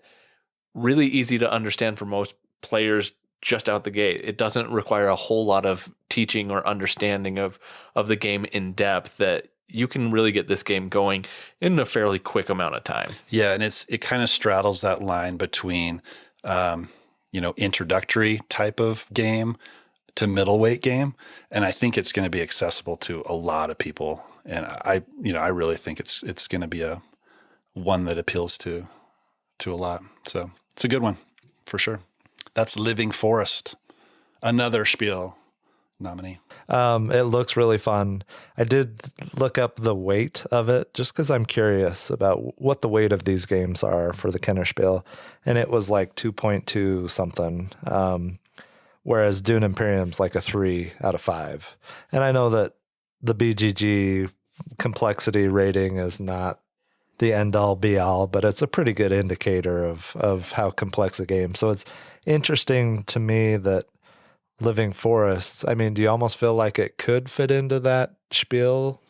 really easy to understand for most players just out the gate. It doesn't require a whole lot of teaching or understanding of the game in depth, that you can really get this game going in a fairly quick amount of time. Yeah, and it kind of straddles that line between introductory type of game to middleweight game. And I think it's going to be accessible to a lot of people. And I really think it's going to be one that appeals to a lot. So it's a good one for sure. That's Living Forest, another Spiel nominee. It looks really fun. I did look up the weight of it just because I'm curious about what the weight of these games are for the Kennerspiel, and it was like 2.2 something, whereas Dune Imperium's like a 3 out of 5. And I know that the BGG complexity rating is not the end-all be-all, but it's a pretty good indicator of how complex a game. So it's interesting to me that Living Forests, I mean, do you almost feel like it could fit into that Spiel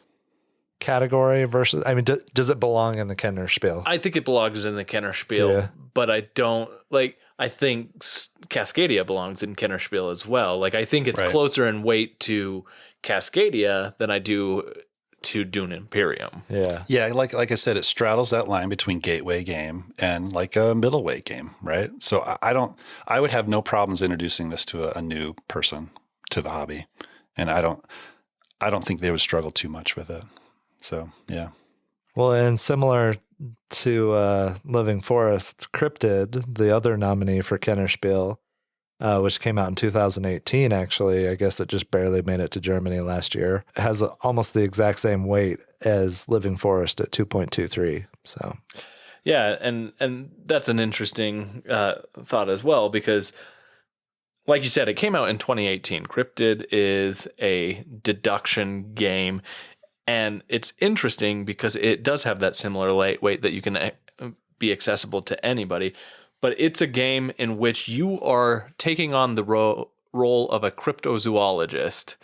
category versus, I mean, does it belong in the Kennerspiel? I think it belongs in the Kennerspiel, but I don't, I think Cascadia belongs in Kennerspiel as well. Like, I think it's closer in weight to Cascadia than I do to Dune Imperium. Yeah. Like I said, it straddles that line between gateway game and like a middleweight game, right? So I would have no problems introducing this to a new person to the hobby, and I don't think they would struggle too much with it. So yeah. Well, and similar to Living Forest, Cryptid, the other nominee for Kennerspiel, which came out in 2018, actually. I guess it just barely made it to Germany last year. It has almost the exact same weight as Living Forest at 2.23. So, yeah, and that's an interesting thought as well, because like you said, it came out in 2018. Cryptid is a deduction game, and it's interesting because it does have that similar weight that you can be accessible to anybody. But it's a game in which you are taking on the role of a cryptozoologist,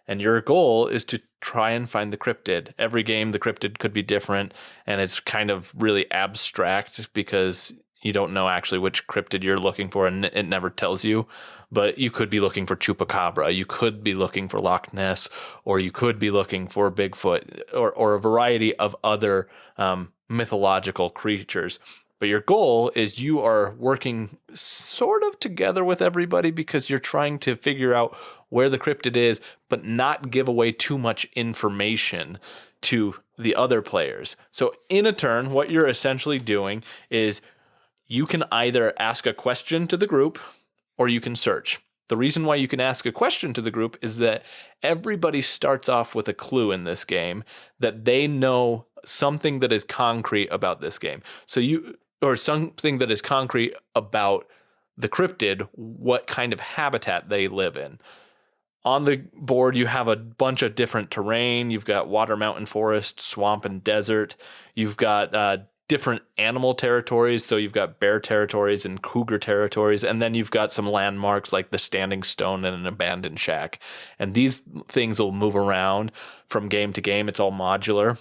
and your goal is to try and find the cryptid. Every game, the cryptid could be different, and it's kind of really abstract because you don't know actually which cryptid you're looking for, and it never tells you. But you could be looking for Chupacabra, you could be looking for Loch Ness, or you could be looking for Bigfoot, or a variety of other mythological creatures. But your goal is you are working sort of together with everybody because you're trying to figure out where the cryptid is, but not give away too much information to the other players. So in a turn, what you're essentially doing is you can either ask a question to the group or you can search. The reason why you can ask a question to the group is that everybody starts off with a clue in this game that they know something that is concrete about this game. Or something that is concrete about the cryptid, what kind of habitat they live in. On the board, you have a bunch of different terrain. You've got water, mountain, forest, swamp, and desert. You've got different animal territories. So you've got bear territories and cougar territories. And then you've got some landmarks like the Standing Stone and an abandoned shack. And these things will move around from game to game. It's all modular.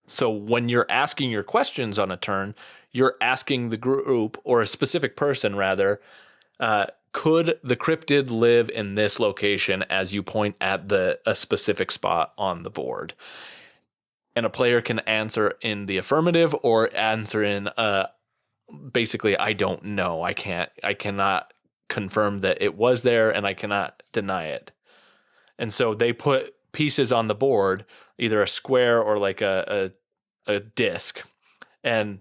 So when you're asking your questions on a turn, you're asking the group, or a specific person rather, could the cryptid live in this location as you point at a specific spot on the board? And a player can answer in the affirmative or answer in basically, I don't know. I cannot confirm that it was there, and I cannot deny it. And so they put pieces on the board, either a square or like a disc. And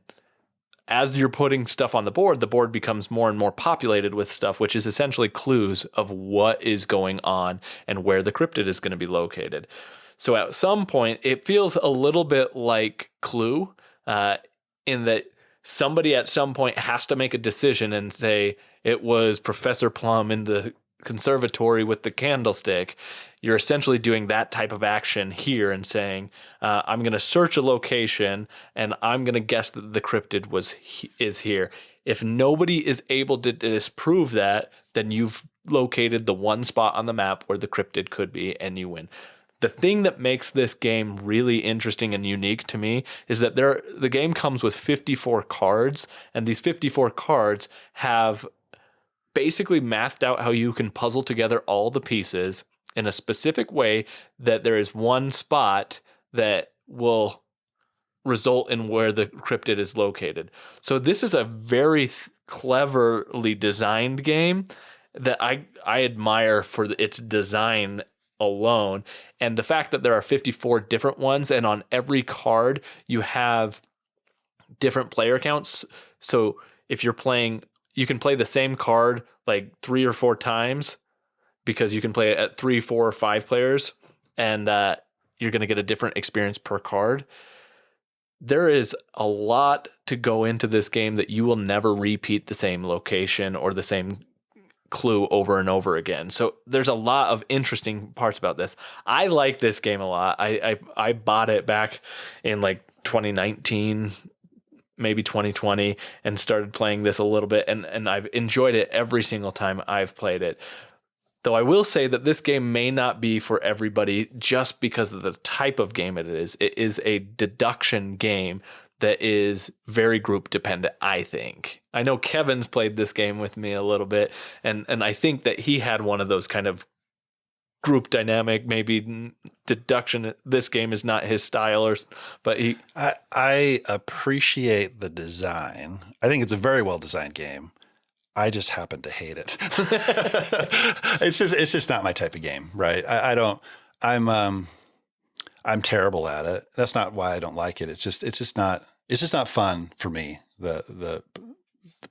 as you're putting stuff on the board becomes more and more populated with stuff, which is essentially clues of what is going on and where the cryptid is going to be located. So at some point, it feels a little bit like Clue, in that somebody at some point has to make a decision and say, it was Professor Plum in the conservatory with the candlestick. You're essentially doing that type of action here and saying, I'm going to search a location and I'm going to guess that the cryptid is here. If nobody is able to disprove that, then you've located the one spot on the map where the cryptid could be, and you win. The thing that makes this game really interesting and unique to me is that the game comes with 54 cards, and these 54 cards have basically mathed out how you can puzzle together all the pieces in a specific way that there is one spot that will result in where the cryptid is located. So this is a very cleverly designed game that I admire for its design alone. And the fact that there are 54 different ones, and on every card you have different player counts. So if you're playing, you can play the same card like 3 or 4 times, because you can play it at 3, 4, or 5 players, and you're going to get a different experience per card. There is a lot to go into this game that you will never repeat the same location or the same clue over and over again. So there's a lot of interesting parts about this. I like this game a lot. I bought it back in like 2019, maybe 2020, and started playing this a little bit, and I've enjoyed it every single time I've played it. Though I will say that this game may not be for everybody just because of the type of game it is. It is a deduction game that is very group dependent, I think. I know Kevin's played this game with me a little bit, and I think that he had one of those kind of group dynamic, maybe deduction. This game is not his style, but I appreciate the design. I think it's a very well designed game. I just happen to hate it. It's just not my type of game, right? I'm terrible at it. That's not why I don't like it. It's just not fun for me. The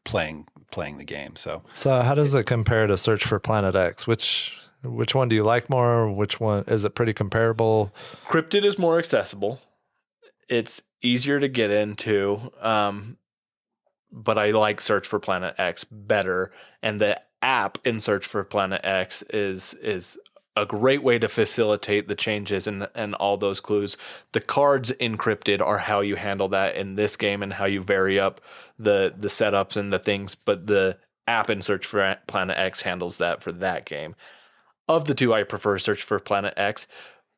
playing the game. So how does it compare to Search for Planet X? Which one do you like more? Which one is it pretty comparable? Cryptid is more accessible. It's easier to get into. But I like Search for Planet X better. And the app in Search for Planet X is a great way to facilitate the changes and all those clues. The cards in Cryptid are how you handle that in this game and how you vary up the setups and the things. But the app in Search for Planet X handles that for that game. Of the two, I prefer Search for Planet X.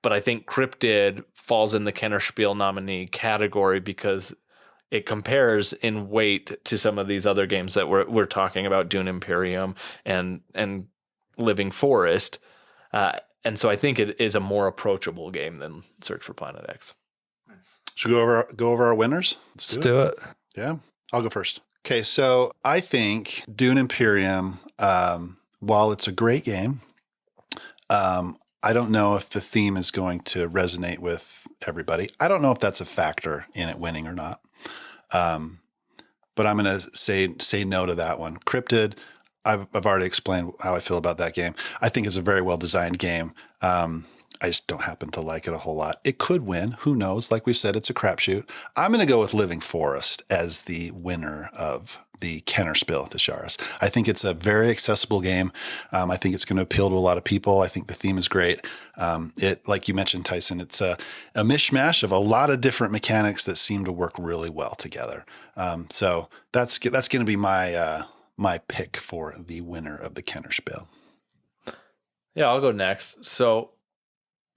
But I think Cryptid falls in the Kennerspiel nominee category because it compares in weight to some of these other games that we're talking about, Dune Imperium and Living Forest. And so I think it is a more approachable game than Search for Planet X. Should we go over our winners? Let's do it. Yeah, I'll go first. Okay, so I think Dune Imperium, while it's a great game, I don't know if the theme is going to resonate with everybody. I don't know if that's a factor in it winning or not. But I'm going to say no to that one. Cryptid, I've already explained how I feel about that game. I think it's a very well designed game. I just don't happen to like it a whole lot. It could win. Who knows? Like we said, it's a crapshoot. I'm going to go with Living Forest as the winner of the Kennerspiel, the Jahres. I think it's a very accessible game. I think it's going to appeal to a lot of people. I think the theme is great. It, like you mentioned, Tyson, it's a mishmash of a lot of different mechanics that seem to work really well together. So that's going to be my pick for the winner of the Kennerspiel. Yeah, I'll go next. So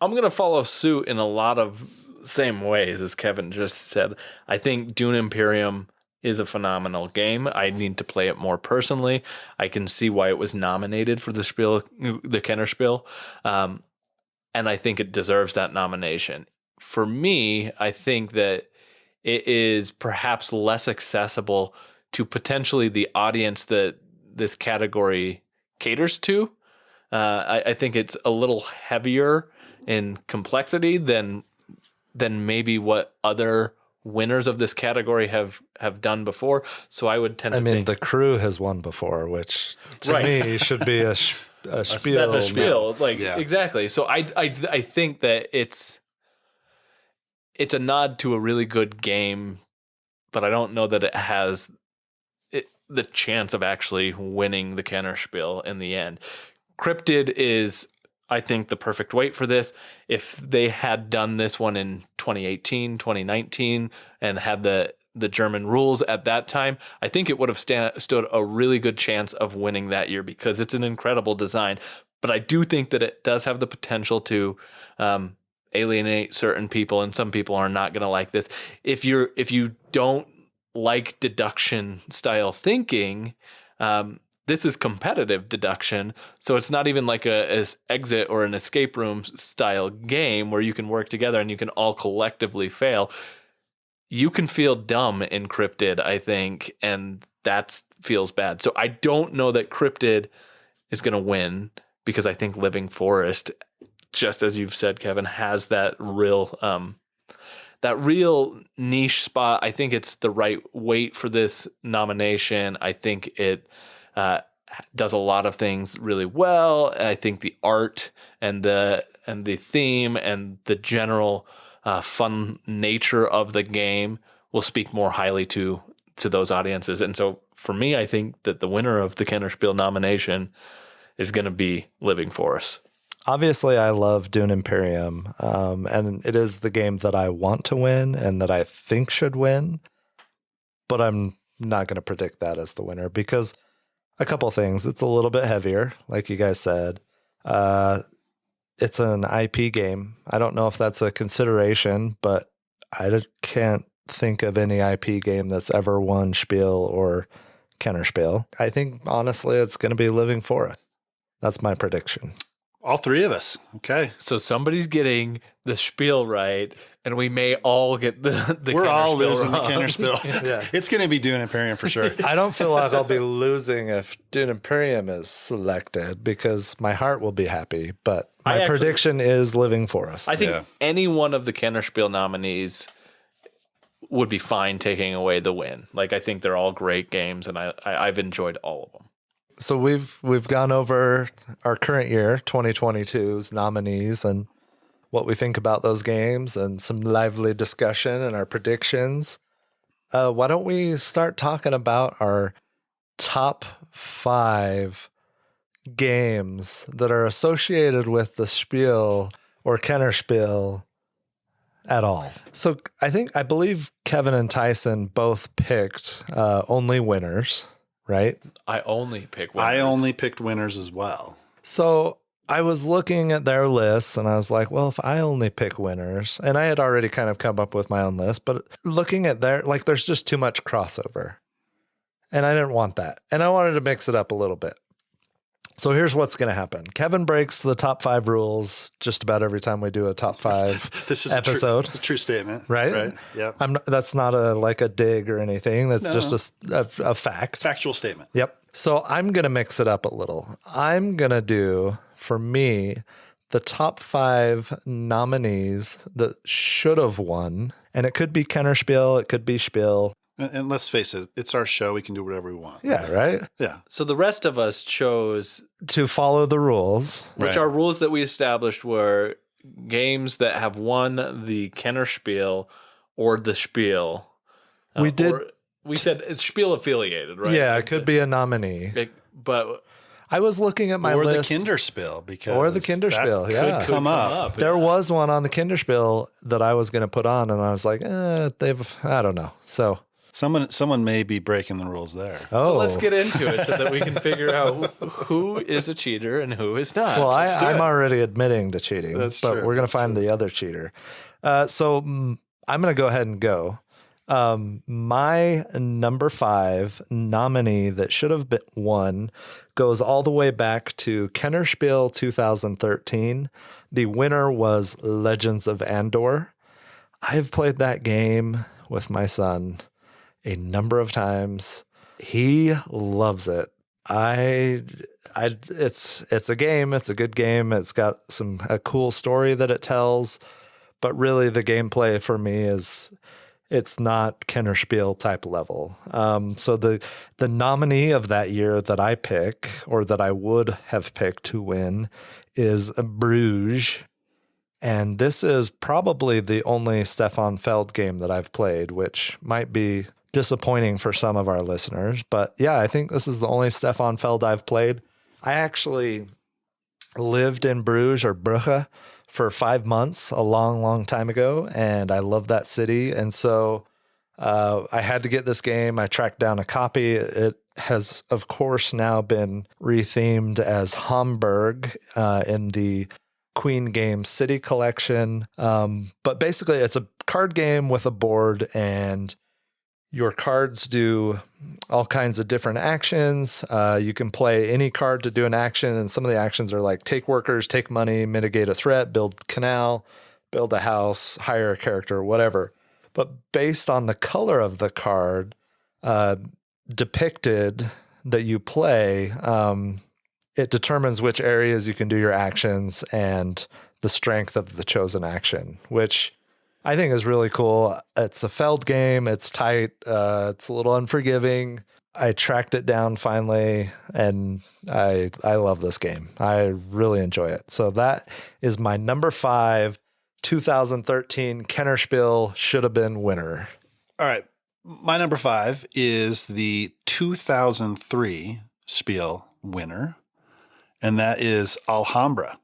I'm going to follow suit in a lot of same ways as Kevin just said. I think Dune Imperium is a phenomenal game. I need to play it more personally. I can see why it was nominated for the Kennerspiel. And I think it deserves that nomination. For me, I think that it is perhaps less accessible to potentially the audience that this category caters to. I think it's a little heavier in complexity than maybe what other winners of this category have done before. So I would tend to think The Crew has won before, which to me should be a spiel. a spiel. Yeah. Exactly. So I think that it's a nod to a really good game, but I don't know that it has the chance of actually winning the Kennerspiel in the end. Cryptid is, I think, the perfect weight for this. If they had done this one in 2018, 2019, and had the German rules at that time, I think it would have stood a really good chance of winning that year because it's an incredible design. But I do think that it does have the potential to alienate certain people, and some people are not going to like this. If you don't like deduction style thinking, this is competitive deduction, so it's not even like a exit or an escape room style game where you can work together and you can all collectively fail. You can feel dumb in Cryptid, I think, and that feels bad. So I don't know that Cryptid is going to win because I think Living Forest, just as you've said, Kevin, has that real niche spot. I think it's the right weight for this nomination. I think it does a lot of things really well. I think the art and the theme and the general fun nature of the game will speak more highly to those audiences. And so for me, I think that the winner of the Kennerspiel nomination is going to be Living Forest. Obviously, I love Dune Imperium, and it is the game that I want to win and that I think should win, but I'm not going to predict that as the winner because a couple things. It's a little bit heavier, like you guys said. It's an IP game. I don't know if that's a consideration, but I can't think of any IP game that's ever won Spiel or Kennerspiel. I think, honestly, it's going to be Living Forest. That's my prediction. All three of us. Okay. So somebody's getting the spiel right, and we may all get the We're all Kennerspiel losing wrong. the Kennerspiel. Yeah. It's going to be Dune Imperium for sure. I don't feel like I'll be losing if Dune Imperium is selected because my heart will be happy, but my prediction is Living Forest. I think any one of the Kennerspiel nominees would be fine taking away the win. Like, I think they're all great games, and I've enjoyed all of them. So we've gone over our current year, 2022's nominees, and what we think about those games, and some lively discussion and our predictions. Why don't we start talking about our top 5 games that are associated with the Spiel or Kennerspiel at all? So I believe Kevin and Tyson both picked only winners. Right? I only pick winners. I only picked winners as well. So I was looking at their lists and I was like, well, if I only pick winners, and I had already kind of come up with my own list, but looking at their, like, there's just too much crossover. And I didn't want that. And I wanted to mix it up a little bit. So here's what's going to happen. Kevin breaks the top 5 rules just about every time we do a top 5 This is episode. a true statement. Right? Yeah. That's not a dig or anything. That's just a fact. Factual statement. Yep. So I'm going to mix it up a little. I'm going to do, for me, the top 5 nominees that should have won. And it could be Kennerspiel, it could be Spiel. And let's face it, it's our show. We can do whatever we want. Yeah, right? Yeah. So the rest of us chose, To follow the rules. which Right. our rules that we established were games that have won the Kennerspiel or the Spiel. We did- We said it's Spiel affiliated, right? Yeah, it could be a nominee. But I was looking at my Or list. the Kinderspiel, because Or the Kinderspiel, that yeah. could come up. There was one on the Kinderspiel that I was going to put on, and I was like, I don't know. So, Someone may be breaking the rules there. oh, So let's get into it so that we can figure out who is a cheater and who is not. Well, do I'm it. already admitting to cheating, That's but true. we're going to find the other cheater. I'm going to go ahead and go. My number 5 nominee that should have been won goes all the way back to Kennerspiel 2013. The winner was Legends of Andor. I've played that game with my son a number of times. He loves it. It's a game. It's a good game. It's got a cool story that it tells, but really the gameplay for me it's not Kennerspiel type level. So the nominee of that year that I pick, or that I would have picked to win, is Bruges. And this is probably the only Stefan Feld game that I've played, which might be disappointing for some of our listeners. But yeah, I think this is the only Stefan Feld I've played. I actually lived in Bruges, or Brugge, for 5 months a long, long time ago, and I love that city. And so I had to get this game. I tracked down a copy. It has, of course, now been rethemed as Hamburg in the Queen Game City Collection. But basically, it's a card game with a board, and your cards do all kinds of different actions. You can play any card to do an action, and some of the actions are like take workers, take money, mitigate a threat, build canal, build a house, hire a character, whatever. But based on the color of the card depicted that you play, it determines which areas you can do your actions and the strength of the chosen action, which I think is really cool. It's a Feld game. It's tight. It's a little unforgiving. I tracked it down finally, and I love this game. I really enjoy it. So that is my number 5 2013 Kennerspiel should have been winner. All right. My number 5 is the 2003 Spiel winner, and that is Alhambra.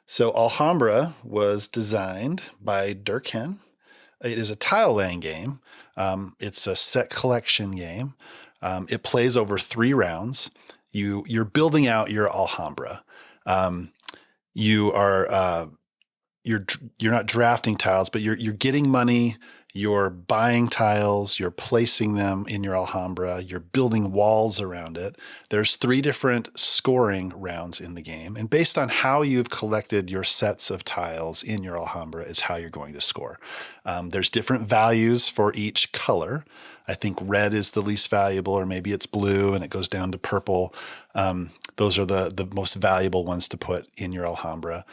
So Alhambra was designed by Durkheim. It is a tile laying game. It's a set collection game. It plays over 3 rounds. You're building out your Alhambra. You're not drafting tiles, but you're getting money. You're buying tiles, you're placing them in your Alhambra, you're building walls around it. There's 3 different scoring rounds in the game. And based on how you've collected your sets of tiles in your Alhambra is how you're going to score. There's different values for each color. I think red is the least valuable, or maybe it's blue and it goes down to purple. Those are the most valuable ones to put in your Alhambra.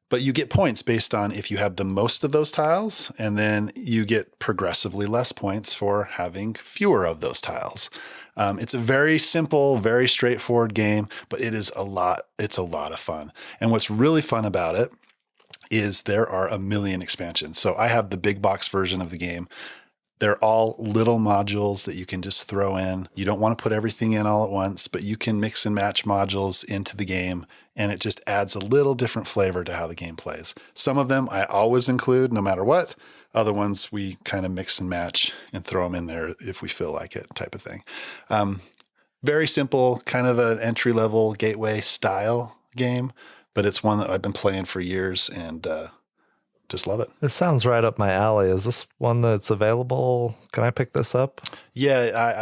But you get points based on if you have the most of those tiles, and then you get progressively less points for having fewer of those tiles. It's a very simple, very straightforward game, but it's a lot of fun. And what's really fun about it is there are a million expansions. So I have the big box version of the game. They're all little modules that you can just throw in. You don't want to put everything in all at once, but you can mix and match modules into the game, and it just adds a little different flavor to how the game plays. Some of them I always include no matter what. Other ones we kind of mix and match and throw them in there if we feel like it, type of thing. Very simple, kind of an entry-level gateway style game, but it's one that I've been playing for years and just love it. This sounds right up my alley. Is this one that's available? Can I pick this up? Yeah,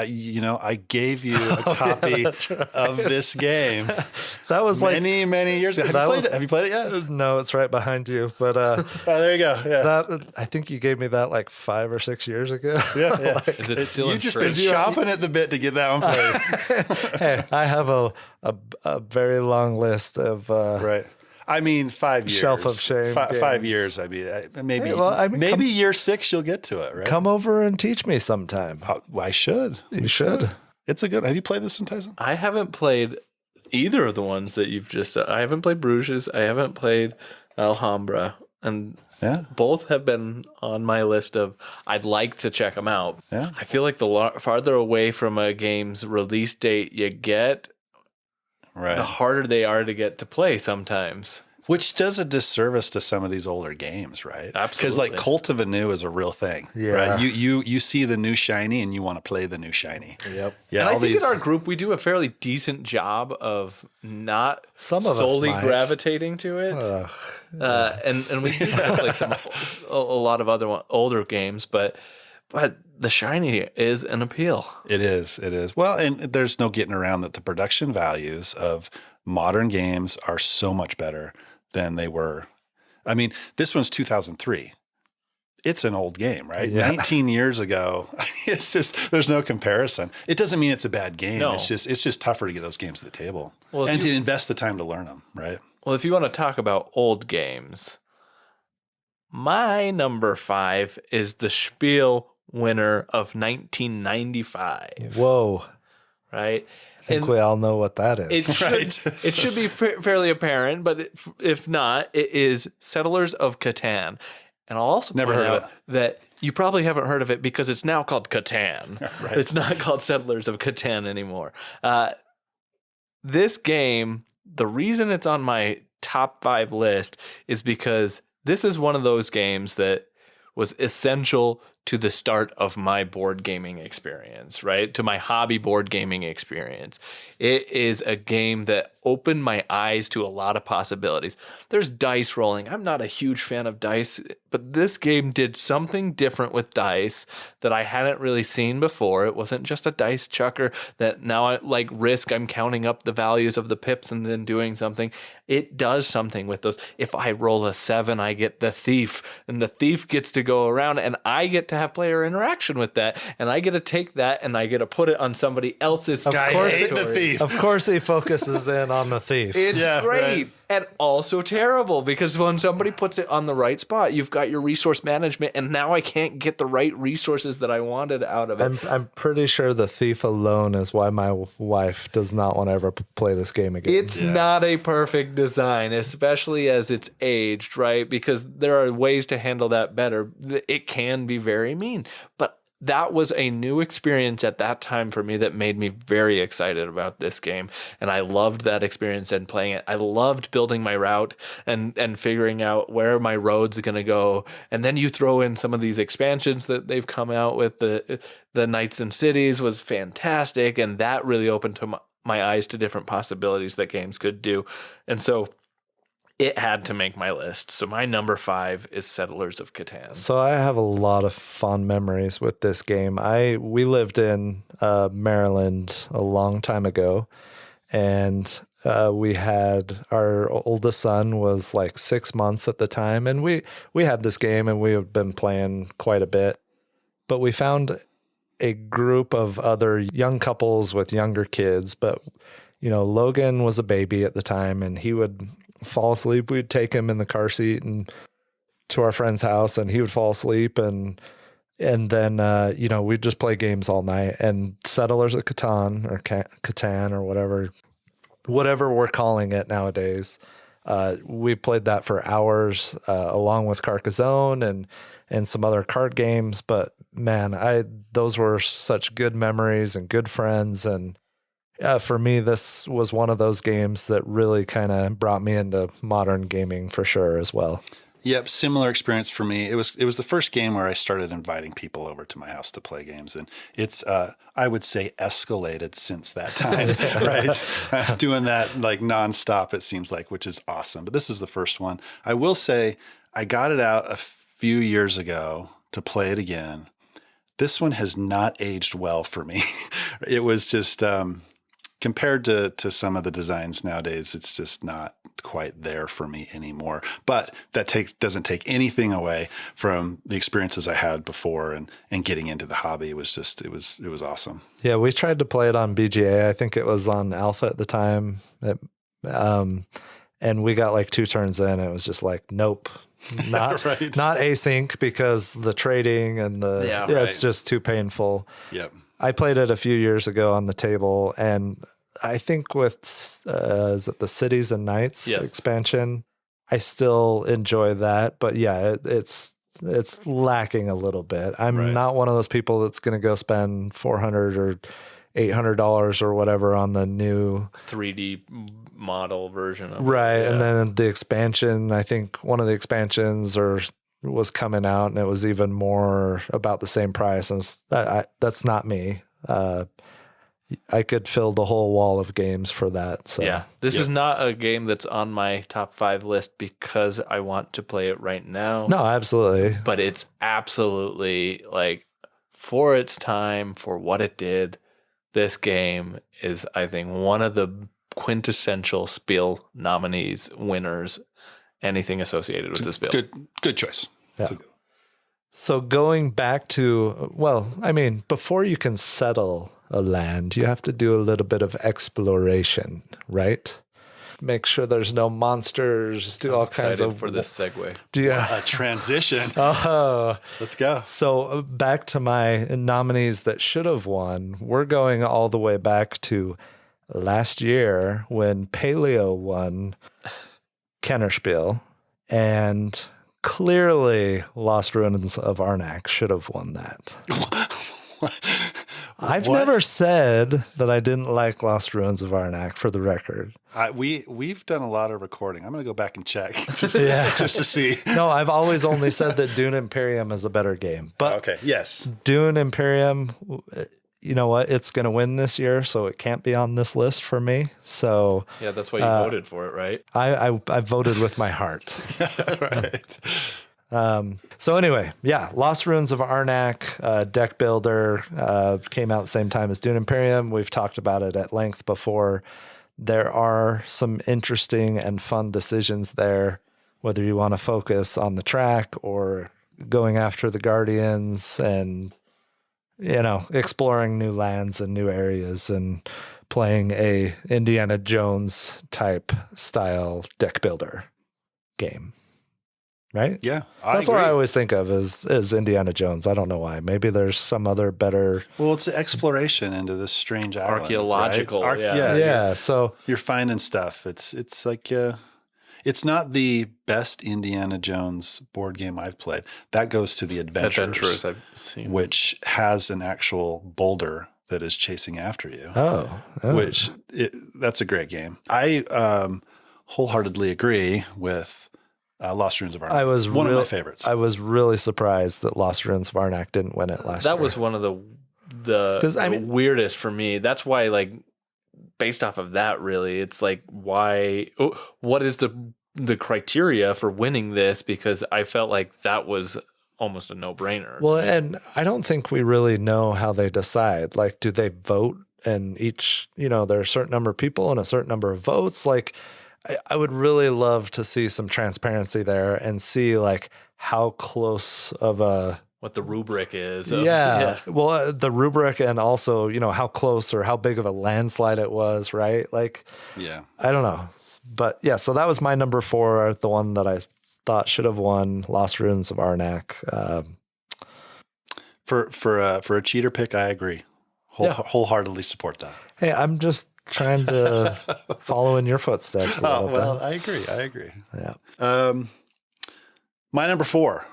I gave you a copy of this game. That was many years ago. Have you played it yet? No, it's right behind you. But oh, there you go. Yeah, I think you gave me that like 5 or 6 years ago. Yeah. Is it still? You've just been chomping at the bit to get that one for you. Hey, I have a very long list of right. I mean, 5 years. Shelf of shame. 5 years. I mean, maybe. Hey, well, maybe year 6 you'll get to it. Right. Come over and teach me sometime. I should. You should. It's a good. Have you played this one, Tyson? I haven't played either of the ones that you've just. I haven't played Bruges. I haven't played Alhambra, and both have been on my list of I'd like to check them out. Yeah. I feel like the farther away from a game's release date you get, right, the harder they are to get to play sometimes. Which does a disservice to some of these older games, right? Absolutely. Because like cult of a new is a real thing. Yeah. Right? You see the new shiny and you want to play the new shiny. Yep. Yeah. And I think in our group we do a fairly decent job of not Some of us solely might. gravitating to it. And we do have like a lot of other older games, but the shiny is an appeal. It is. Well, and there's no getting around that the production values of modern games are so much better than they were. I mean, this one's 2003. It's an old game, right? Yeah. 19 years ago. It's just, there's no comparison. It doesn't mean it's a bad game. No. It's just tougher to get those games to the table Well, and to invest the time to learn them, right? Well, if you want to talk about old games, my number 5 is the Spiel winner of 1995. Whoa. Right? I think we all know what that is. It should be fairly apparent, but if not, it is Settlers of Catan. And I'll also Never point heard of out that you probably haven't heard of it because it's now called Catan. Right. It's not called Settlers of Catan anymore. This game, the reason it's on my top 5 list is because this is one of those games that was essential to the start of my board gaming experience, right? To my hobby board gaming experience. It is a game that opened my eyes to a lot of possibilities. There's dice rolling. I'm not a huge fan of dice, but this game did something different with dice that I hadn't really seen before. It wasn't just a dice chucker that now I like Risk. I'm counting up the values of the pips and then doing something. It does something with those. If I roll a 7, I get the thief, and the thief gets to go around, and I get to have player interaction with that, and I get to take that and I get to put it on somebody else's. Of course, the thief. Of course, he focuses in on the thief. It's Yeah, great right. and also terrible because when somebody puts it on the right spot, you've got your resource management, and now I can't get the right resources that I wanted out of it. I'm pretty sure the thief alone is why my wife does not want to ever play this game again. It's not a perfect design, especially as it's aged, right? Because there are ways to handle that better. It can be very mean, but that was a new experience at that time for me that made me very excited about this game. And I loved that experience and playing it. I loved building my route and figuring out where my road's going to go. And then you throw in some of these expansions that they've come out with. The Knights and Cities was fantastic. And that really opened to my eyes to different possibilities that games could do. And so it had to make my list. So my number 5 is Settlers of Catan. So I have a lot of fond memories with this game. We lived in Maryland a long time ago, and we had our oldest son was like 6 months at the time, and we had this game and we have been playing quite a bit. But we found a group of other young couples with younger kids. But Logan was a baby at the time, and he would fall asleep. We'd take him in the car seat and to our friend's house, and he would fall asleep, and then we'd just play games all night. And Settlers of Catan or Catan or whatever we're calling it nowadays, we played that for hours, along with Carcassonne and some other card games. But man, those were such good memories and good friends. And for me, this was one of those games that really kind of brought me into modern gaming for sure as well. Yep, similar experience for me. It was the first game where I started inviting people over to my house to play games, and it's I would say escalated since that time. Right, doing that like nonstop. It seems like, which is awesome. But this is the first one. I will say I got it out a few years ago to play it again. This one has not aged well for me. It was just compared to some of the designs nowadays, it's just not quite there for me anymore. But that doesn't take anything away from the experiences I had before, and getting into the hobby was just it was awesome. Yeah, we tried to play it on BGA. I think it was on alpha at the time. And we got like 2 turns in. It was just like, nope. Not Right. not async because the trading and it's just too painful. Yep. I played it a few years ago on the table, and I think with is it the Cities and Nights expansion, I still enjoy that. But yeah, it's lacking a little bit. I'm not one of those people that's going to go spend $400 or $800 or whatever on the new 3D model version of right. it. Yeah. And then the expansion, I think one of the expansions was coming out, and it was even more about the same price. And that's not me. I could fill the whole wall of games for that. So yeah, this is not a game that's on my top 5 list because I want to play it right now. No, absolutely. But it's absolutely like, for its time, for what it did, this game is, I think, one of the quintessential Spiel nominees winners. Anything associated with the Spiel. Good choice. Yeah. So going back to, well, I mean, before you can settle a land, you have to do a little bit of exploration, right? Make sure there's no monsters, do all kinds of... for this segue. A transition. Oh. Let's go. So back to my nominees that should have won. We're going all the way back to last year when Paleo won Kennerspiel, and clearly Lost Ruins of Arnak should have won that. I've never said that I didn't like Lost Ruins of Arnak, for the record. We've done a lot of recording. I'm going to go back and check just to see. No, I've always only said that Dune Imperium is a better game. But okay, yes. Dune Imperium, you know what? It's going to win this year, so it can't be on this list for me. So yeah, that's why you voted for it, right? I voted with my heart. Right. So anyway, yeah, Lost Ruins of Arnak, deck builder, came out at the same time as Dune Imperium. We've talked about it at length before. There are some interesting and fun decisions there, whether you want to focus on the track or going after the Guardians and, you know, exploring new lands and new areas and playing a Indiana Jones type style deck builder game. Right? Yeah. That's what I always think of as Indiana Jones. I don't know why. Maybe there's some other better. Well, it's an exploration into this strange island. Archaeological. Right? Yeah. So you're finding stuff. It's like it's not the best Indiana Jones board game I've played. That goes to the Adventurers I've seen, which has an actual boulder that is chasing after you. Oh. That's a great game. I wholeheartly agree with Lost Ruins of Arnak. Of my favorites. I was really surprised that Lost Ruins of Arnak didn't win it last year. That was one of the weirdest for me. That's why, like, based off of that, really, it's like, what is the criteria for winning this? Because I felt like that was almost a no-brainer. Well, and I don't think we really know how they decide. Like, do they vote and each, there are a certain number of people and a certain number of votes? Like, I would really love to see some transparency there and see like how close of what the rubric is. Well, the rubric, and also, how close or how big of a landslide it was, right? Like, yeah, I don't know. But yeah, so that was my number 4, the one that I thought should have won, Lost Ruins of Arnak. For a cheater pick, I agree. Wholeheartedly support that. Hey, I'm just trying to follow in your footsteps. I agree. Yeah. My number 4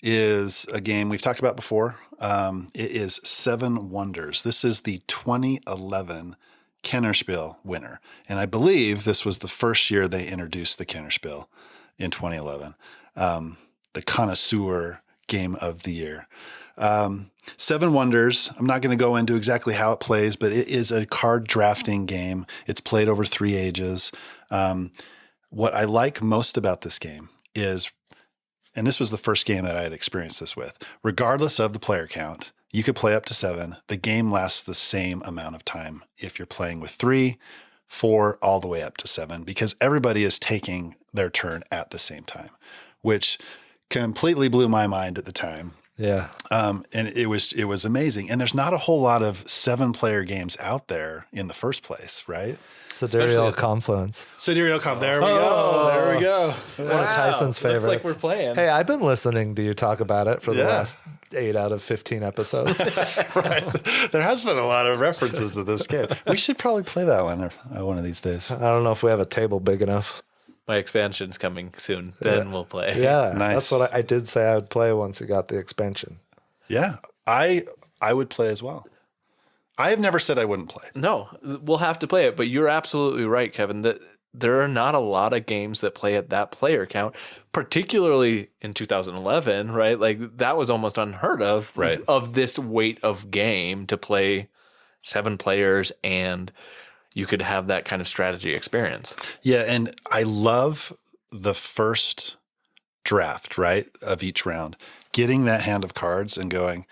is a game we've talked about before. It is Seven Wonders. This is the 2011 Kennerspiel winner. And I believe this was the first year they introduced the Kennerspiel in 2011. the connoisseur game of the year. Seven Wonders, I'm not going to go into exactly how it plays, but it is a card drafting game. It's played over 3 ages. What I like most about this game is, and this was the first game that I had experienced this with, regardless of the player count, you could play up to 7. The game lasts the same amount of time if you're playing with 3, 4, all the way up to 7, because everybody is taking their turn at the same time, which completely blew my mind at the time. Yeah. And it was amazing. And there's not a whole lot of 7-player games out there in the first place, right? Sidereal Confluence. Sidereal Confluence. There we go. There we go. One of Tyson's favorites. Looks like we're playing. Hey, I've been listening to you talk about it for the last 8 out of 15 episodes. Right. There has been a lot of references to this game. We should probably play that one of these days. I don't know if we have a table big enough. My expansion's coming soon. Then we'll play. Yeah, Nice. That's what I did say I would play once it got the expansion. Yeah, I would play as well. I have never said I wouldn't play. No, we'll have to play it. But you're absolutely right, Kevin, that there are not a lot of games that play at that player count, particularly in 2011, right? Like that was almost unheard of, right, of this weight of game to play 7 players, and you could have that kind of strategy experience. Yeah, and I love the first draft, right, of each round, getting that hand of cards and going,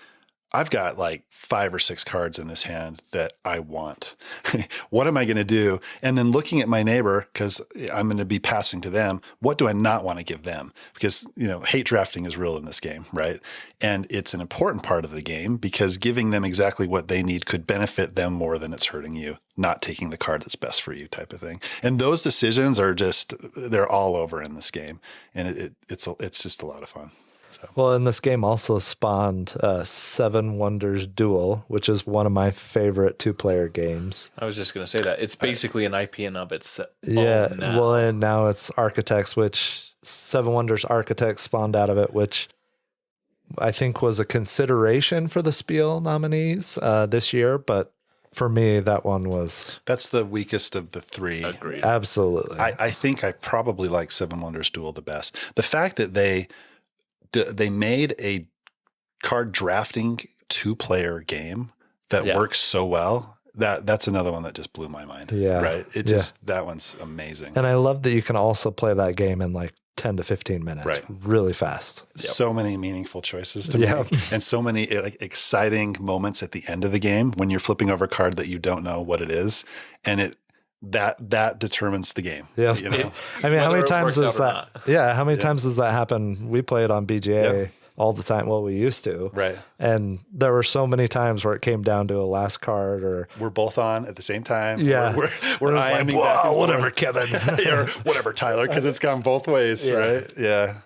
I've got like 5 or 6 cards in this hand that I want. What am I going to do? And then looking at my neighbor, because I'm going to be passing to them, what do I not want to give them? Because, hate drafting is real in this game, right? And it's an important part of the game because giving them exactly what they need could benefit them more than it's hurting you, not taking the card that's best for you type of thing. And those decisions are they're all over in this game. And it's just a lot of fun. So. Well, and this game also spawned Seven Wonders Duel, which is one of my favorite 2-player games. I was just going to say that. It's basically an IP in of its Yeah, own now. well, and now it's Architects, which Seven Wonders Architects spawned out of it, which I think was a consideration for the Spiel nominees this year, but for me, that one was... That's the weakest of the 3. Agreed. Absolutely. I think I probably like Seven Wonders Duel the best. The fact that they made a card drafting 2-player game that works so well. That's another one that just blew my mind. Yeah. Right. That one's amazing. And I love that you can also play that game in like 10 to 15 minutes, right, really fast. So many meaningful choices to make, and so many exciting moments at the end of the game when you're flipping over a card that you don't know what it is, and that determines the game. Yeah. I mean, how many times does that? Yeah. How many times does that happen? We play it on BGA all the time. Well, we used to. Right. And there were so many times where it came down to a last card, or we're both on at the same time. Yeah. We're like, back and whatever, Kevin. or whatever, Tyler, because it's gone both ways. Right. Yeah.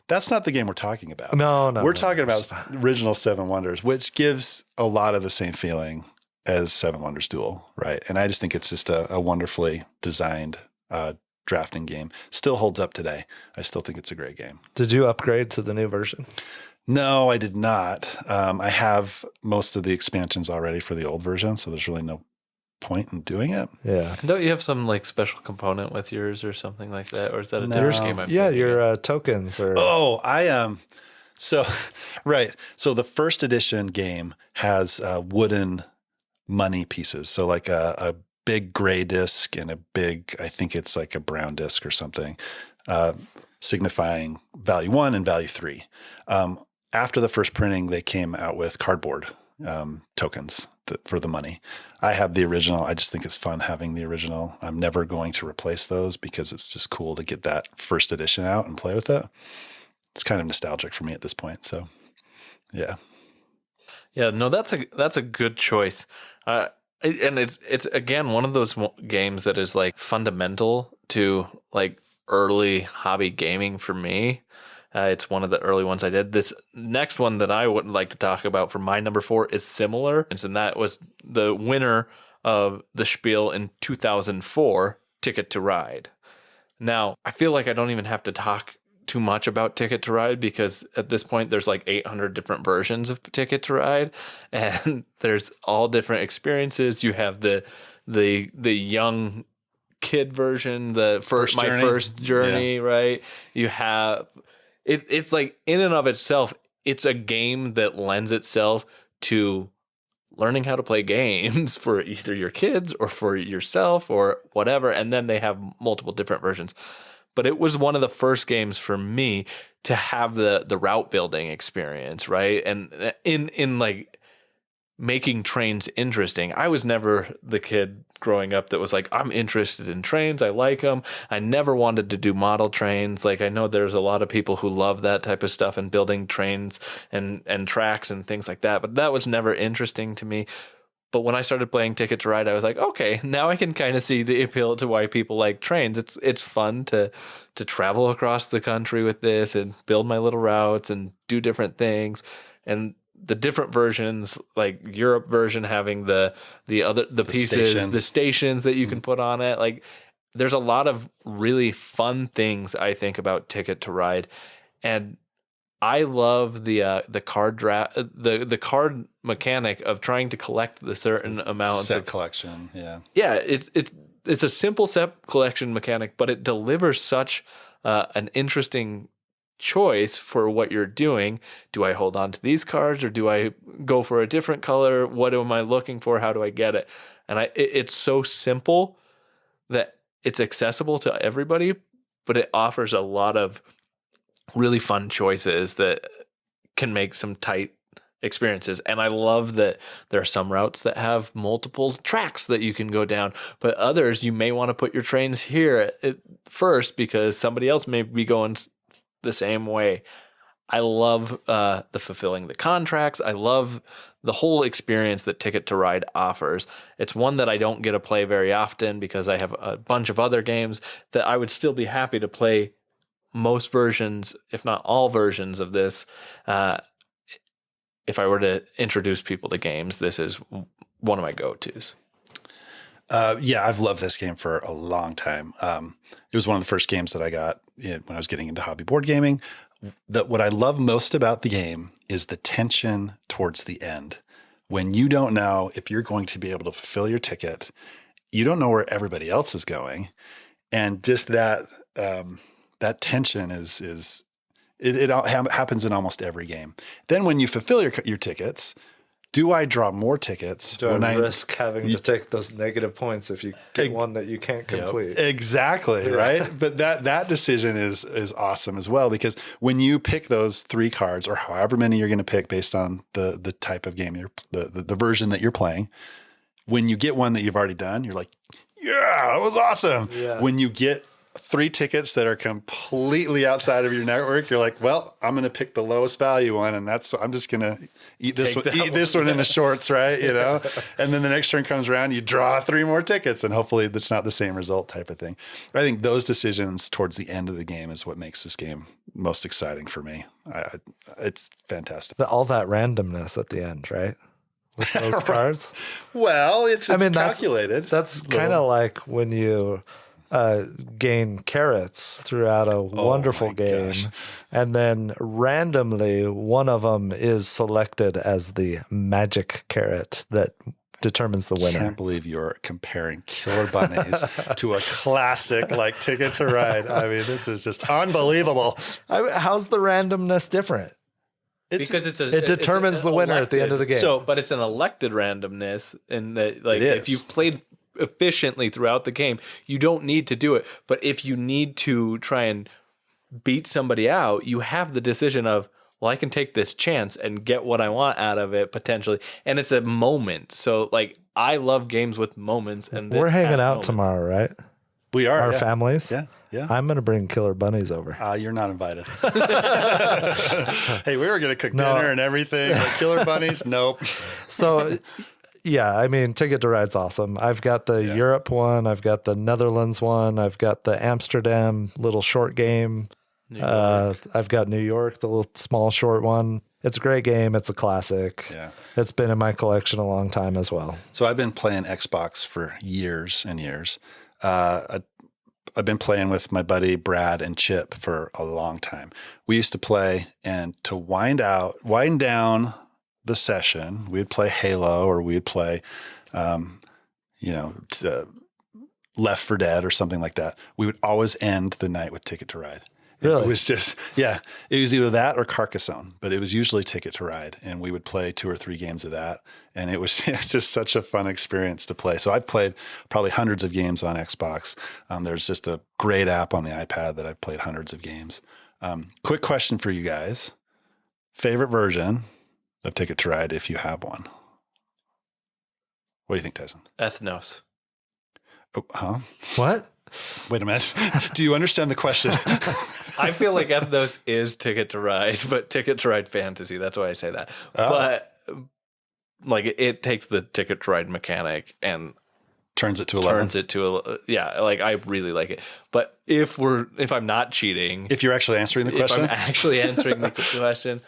That's not the game we're talking about. No. We're talking about original Seven Wonders, which gives a lot of the same feeling as Seven Wonders Duel, right? And I just think it's just a wonderfully designed drafting game. Still holds up today. I still think it's a great game. Did you upgrade to the new version? No, I did not. I have most of the expansions already for the old version, so there's really no point in doing it. Yeah. Don't you have some like special component with yours or something like that? Or is that a different game? Your tokens are... Oh, I am. So, right. So the first edition game has wooden money pieces. So like a big gray disc and a big, I think it's like a brown disc or something, signifying value 1 and value 3. After the first printing, they came out with cardboard tokens for the money. I have the original. I just think it's fun having the original. I'm never going to replace those because it's just cool to get that first edition out and play with it. It's kind of nostalgic for me at this point. So, yeah. Yeah, no, that's a good choice. And it's again one of those games that is like fundamental to like early hobby gaming for me. It's one of the early ones I did. This next one that I would like to talk about for my number 4 is similar, and that was the winner of the Spiel in 2004, Ticket to Ride. Now, I feel like I don't even have to talk too much about Ticket to Ride because at this point there's like 800 different versions of Ticket to Ride, and there's all different experiences. You have the young kid version, my Journey. first journey, right? You have it's like in and of itself, it's a game that lends itself to learning how to play games for either your kids or for yourself or whatever. And then they have multiple different versions. But it was one of the first games for me to have the route building experience, right? And in like making trains interesting. I was never the kid growing up that was like, I'm interested in trains. I like them. I never wanted to do model trains. Like I know there's a lot of people who love that type of stuff and building trains and tracks and things like that. But that was never interesting to me. But when I started playing Ticket to Ride, I was like, okay, now I can kind of see the appeal to why people like trains. It's fun to travel across the country with this and build my little routes and do different things. And the different versions, like Europe version having the pieces, stations. the stations that you can put on it. Like there's a lot of really fun things I think about Ticket to Ride. And I love the card the card mechanic of trying to collect the certain amounts set of collection. Yeah. Yeah, it's a simple set collection mechanic, but it delivers such an interesting choice for what you're doing. Do I hold on to these cards or do I go for a different color? What am I looking for? How do I get it? And it's so simple that it's accessible to everybody, but it offers a lot of really fun choices that can make some tight experiences. And I love that there are some routes that have multiple tracks that you can go down, but others you may want to put your trains here at first because somebody else may be going the same way. I love the fulfilling the contracts. I love the whole experience that Ticket to Ride offers. It's one that I don't get to play very often because I have a bunch of other games that I would still be happy to play most versions, if not all versions of this. If I were to introduce people to games, this is one of my go-tos. Yeah, I've loved this game for a long time. It was one of the first games that I got when I was getting into hobby board gaming. What I love most about the game is the tension towards the end. When you don't know if you're going to be able to fulfill your ticket, you don't know where everybody else is going. And just that tension it happens in almost every game. Then when you fulfill your tickets, do I draw more tickets? Do I risk having to take those negative points if you get one that you can't complete? Exactly, right? But that decision is awesome as well, because when you pick those 3 cards or however many you're going to pick based on the type of game, the version that you're playing, when you get one that you've already done, you're like, yeah, that was awesome. Yeah. When you get 3 tickets that are completely outside of your network, you're like, well, I'm going to pick the lowest value one. And I'm just going to eat this one in the shorts. Right. You know, and then the next turn comes around, you draw 3 more tickets and hopefully that's not the same result type of thing. I think those decisions towards the end of the game is what makes this game most exciting for me. It's fantastic. All that randomness at the end, right? With those cards. Well, it's calculated. That's kind of like when you gain carrots throughout a wonderful game. Gosh. And then randomly one of them is selected as the magic carrot that determines the winner. I can't believe you're comparing Killer Bunnies to a classic like Ticket to Ride. I mean, this is just unbelievable. How's the randomness different? Because it determines the winner at the end of the game. So, but it's an elected randomness in that, like, if you've played efficiently throughout the game, you don't need to do it. But if you need to try and beat somebody out, you have the decision of, well, I can take this chance and get what I want out of it potentially. And it's a moment. So like, I love games with moments. And we're hanging out tomorrow, right? We are. Our families. Yeah. Yeah. I'm going to bring Killer Bunnies over. You're not invited. Hey, we were going to cook dinner and everything. But Killer Bunnies, nope. So yeah, I mean, Ticket to Ride's awesome. I've got the Europe one. I've got the Netherlands one. I've got the Amsterdam little short game. I've got New York, the little small short one. It's a great game. It's a classic. Yeah. It's been in my collection a long time as well. So I've been playing Xbox for years and years. I've been playing with my buddy Brad and Chip for a long time. We used to play, and to wind down the session, we'd play Halo or we'd play, Left 4 Dead or something like that, we would always end the night with Ticket to Ride. Really? It was just, it was either that or Carcassonne, but it was usually Ticket to Ride. And we would play 2 or 3 games of that. And it was just such a fun experience to play. So I've played probably hundreds of games on Xbox. There's just a great app on the iPad that I've played hundreds of games. Quick question for you guys. Favorite version of Ticket to Ride if you have one? What do you think, Tyson? Ethnos. Oh, huh? What? Wait a minute. Do you understand the question? I feel like Ethnos is Ticket to Ride, but Ticket to Ride Fantasy. That's why I say that. Oh. But like it takes the Ticket to Ride mechanic and Turns it to 11. Like I really like it. But if I'm not cheating, If you're actually answering the question. if I'm actually answering the question,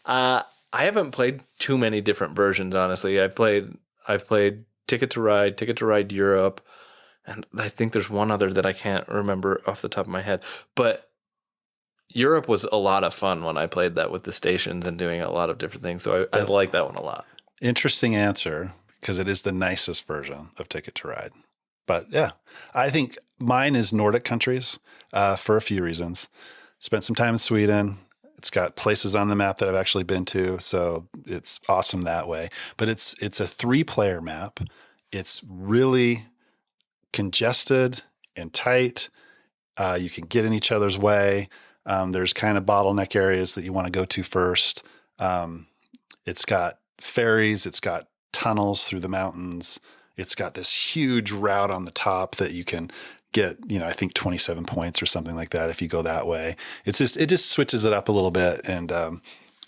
I haven't played too many different versions. Honestly, I've played Ticket to Ride Europe. And I think there's one other that I can't remember off the top of my head. But Europe was a lot of fun when I played that with the stations and doing a lot of different things. So I like that one a lot. Interesting answer, because it is the nicest version of Ticket to Ride. But yeah, I think mine is Nordic countries for a few reasons. Spent some time in Sweden. It's got places on the map that I've actually been to. So it's awesome that way. But it's a 3-player map. It's really congested and tight. You can get in each other's way. There's kind of bottleneck areas that you want to go to first. It's got ferries. It's got tunnels through the mountains. It's got this huge route on the top that you can get, I think 27 points or something like that if you go that way. It just switches it up a little bit, and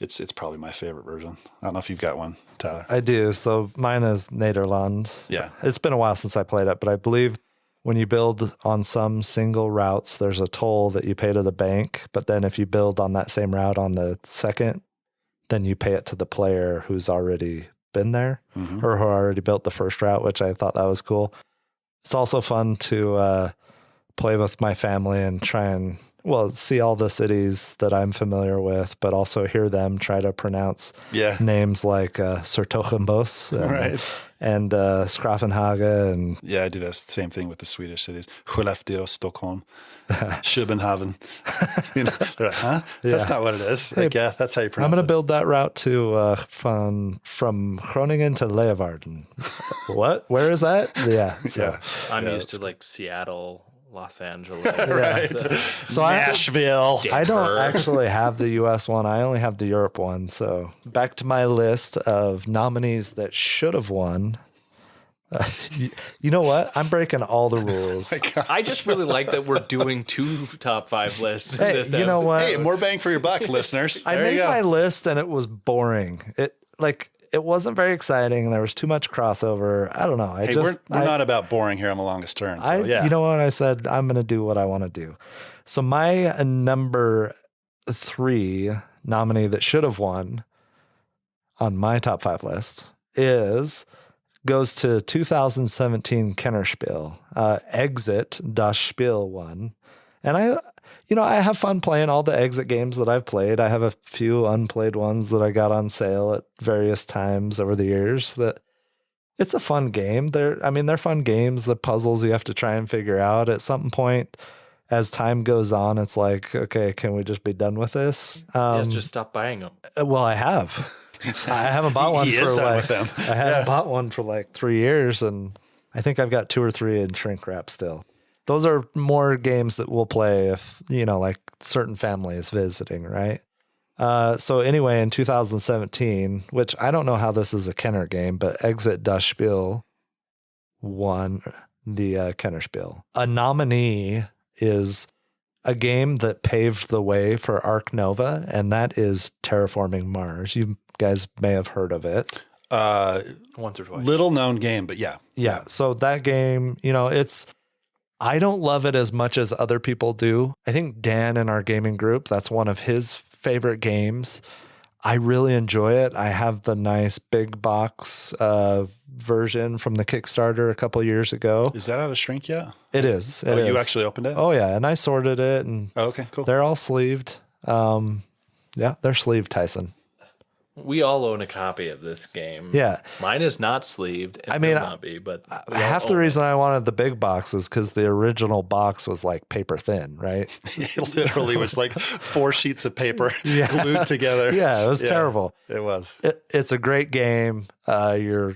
it's probably my favorite version. I don't know if you've got one, Tyler. I do. So mine is Nederland. Yeah. It's been a while since I played it, but I believe when you build on some single routes, there's a toll that you pay to the bank. But then if you build on that same route on the second, then you pay it to the player who's already been there or who already built the first route, which I thought that was cool. It's also fun to play with my family and try and see all the cities that I'm familiar with, but also hear them try to pronounce names like Sertogenbos and Skrafenhage. And yeah, I do that same thing with the Swedish cities. Skellefteå, Stockholm, Köpenhamn. They're like, huh? That's not what it is. Like, yeah, that's how you pronounce it. I'm going to build that route to from Groningen to Leeuwarden. What? Where is that? Yeah. So. I'm used to like Seattle, Los Angeles, right? So Nashville. I don't actually have the US one. I only have the Europe one. So back to my list of nominees that should have won. You know what? I'm breaking all the rules. I just really like that we're doing 2 top 5 lists. Hey, you know what? Hey, more bang for your buck, listeners. I made my list and it was boring. It wasn't very exciting. There was too much crossover. I don't know. We're not about boring here on the longest turn. So You know what? I said I'm going to do what I want to do. So my number 3 nominee that should have won on my top 5 list goes to 2017 Kennerspiel. Exit Das Spiel won. And I have fun playing all the exit games that I've played. I have a few unplayed ones that I got on sale at various times over the years. That it's a fun game. They're fun games. The puzzles you have to try and figure out at some point. As time goes on, it's like, okay, can we just be done with this? Just stop buying them. Well, I have. I haven't bought one I haven't bought one for like 3 years, and I think I've got 2 or 3 in shrink wrap still. Those are more games that we'll play if, like certain families visiting, right? So anyway, in 2017, which I don't know how this is a Kenner game, but Exit Das Spiel won the Kennerspiel. A nominee is a game that paved the way for Ark Nova, and that is Terraforming Mars. You guys may have heard of it. Once or twice. Little known game, but yeah. Yeah. So that game, I don't love it as much as other people do. I think Dan in our gaming group, that's one of his favorite games. I really enjoy it. I have the nice big box version from the Kickstarter a couple years ago. Is that out of shrink yet? It is. You actually opened it? Oh, yeah. And I sorted it. And okay, cool. They're all sleeved. They're sleeved, Tyson. We all own a copy of this game. Yeah. Mine is not sleeved. It I mean, will not be, but we all half the own reason I wanted the big box is because the original box was like paper thin, right? It literally was like 4 sheets of paper glued together. Yeah, it was terrible. It was. It's a great game. You're,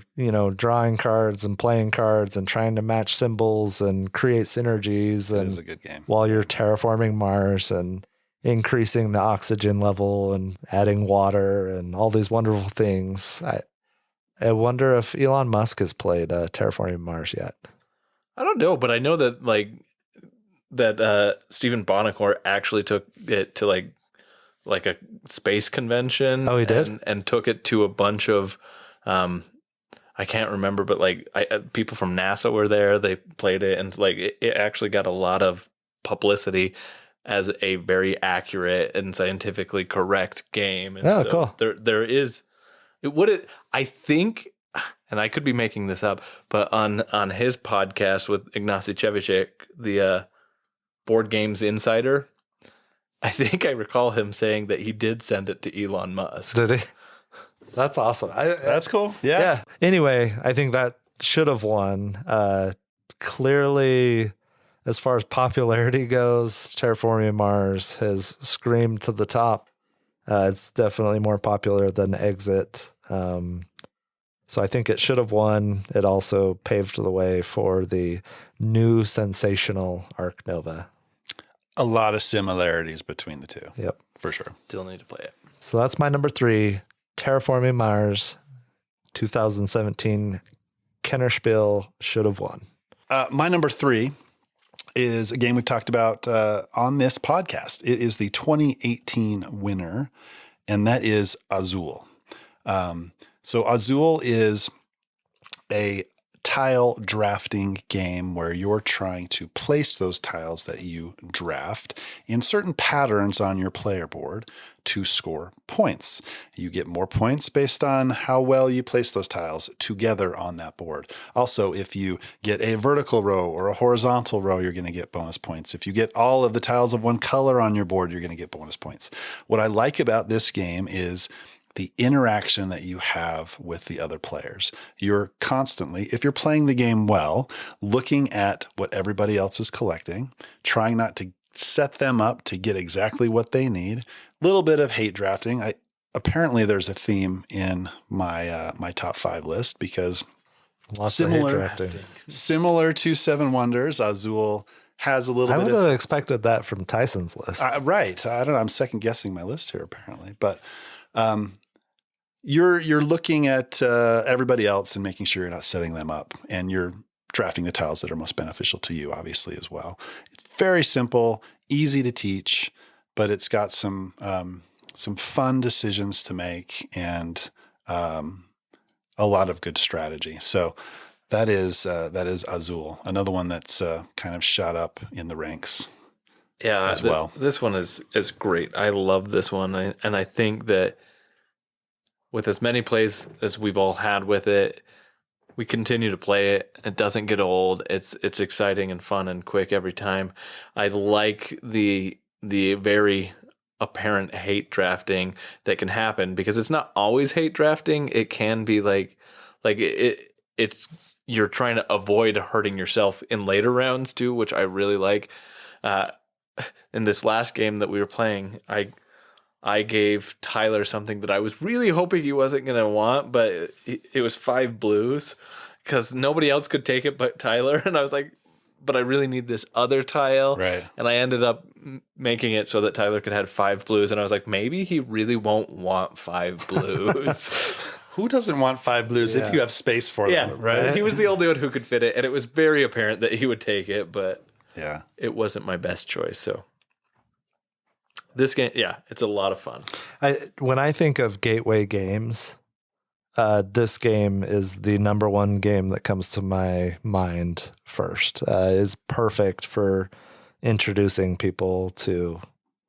drawing cards and playing cards and trying to match symbols and create synergies. It is a good game. While you're terraforming Mars and increasing the oxygen level and adding water and all these wonderful things. I wonder if Elon Musk has played Terraforming Mars yet. I don't know, but I know that Stephen Bonacore actually took it to like a space convention. Oh, he did? And took it to a bunch of I can't remember, but people from NASA were there. They played it, and it actually got a lot of publicity as a very accurate and scientifically correct game. And cool. There is I think, and I could be making this up, but on his podcast with Ignacy Cevicek, the Board Games Insider, I think I recall him saying that he did send it to Elon Musk. Did he? That's awesome. That's cool. Yeah. Anyway, I think that should have won. Clearly, as far as popularity goes, Terraforming Mars has screamed to the top. It's definitely more popular than Exit. So I think it should have won. It also paved the way for the new sensational Ark Nova. A lot of similarities between the two. Yep. For sure. Still need to play it. So that's my number 3, Terraforming Mars, 2017. Kennerspiel should have won. My number 3 is a game we've talked about on this podcast. It is the 2018 winner, and that is Azul. So Azul is a tile drafting game where you're trying to place those tiles that you draft in certain patterns on your player board to score points. You get more points based on how well you place those tiles together on that board. Also, if you get a vertical row or a horizontal row, you're going to get bonus points. If you get all of the tiles of one color on your board, you're going to get bonus points. What I like about this game is the interaction that you have with the other players. You're constantly, if you're playing the game well, looking at what everybody else is collecting, trying not to set them up to get exactly what they need. Little bit of hate drafting. Apparently there's a theme in my my top 5 list because Lots of hate drafting. Similar to Seven Wonders, Azul has a little I bit would have expected that from Tyson's list. Right. I don't know. I'm second guessing my list here apparently, but you're looking at everybody else and making sure you're not setting them up, and you're drafting the tiles that are most beneficial to you, obviously, as well. It's very simple, easy to teach, but it's got some fun decisions to make and a lot of good strategy. So that is Azul, another one that's kind of shot up in the ranks. Yeah, as well. This one is great. I love this one, and I think that with as many plays as we've all had with it, we continue to play it. It doesn't get old. It's exciting and fun and quick every time. I like the very apparent hate drafting that can happen, because it's not always hate drafting. It can be it's you're trying to avoid hurting yourself in later rounds too, which I really like. In this last game that we were playing, I gave Tyler something that I was really hoping he wasn't going to want, but it was 5 blues because nobody else could take it but Tyler. And I was like, but I really need this other tile. Right. And I ended up making it so that Tyler could have 5 blues. And I was like, maybe he really won't want 5 blues. Who doesn't want 5 blues if you have space for them, right? He was the only one who could fit it. And it was very apparent that he would take it, but it wasn't my best choice. So this game, it's a lot of fun. When I think of gateway games, this game is the number 1 game that comes to my mind first. Is perfect for introducing people to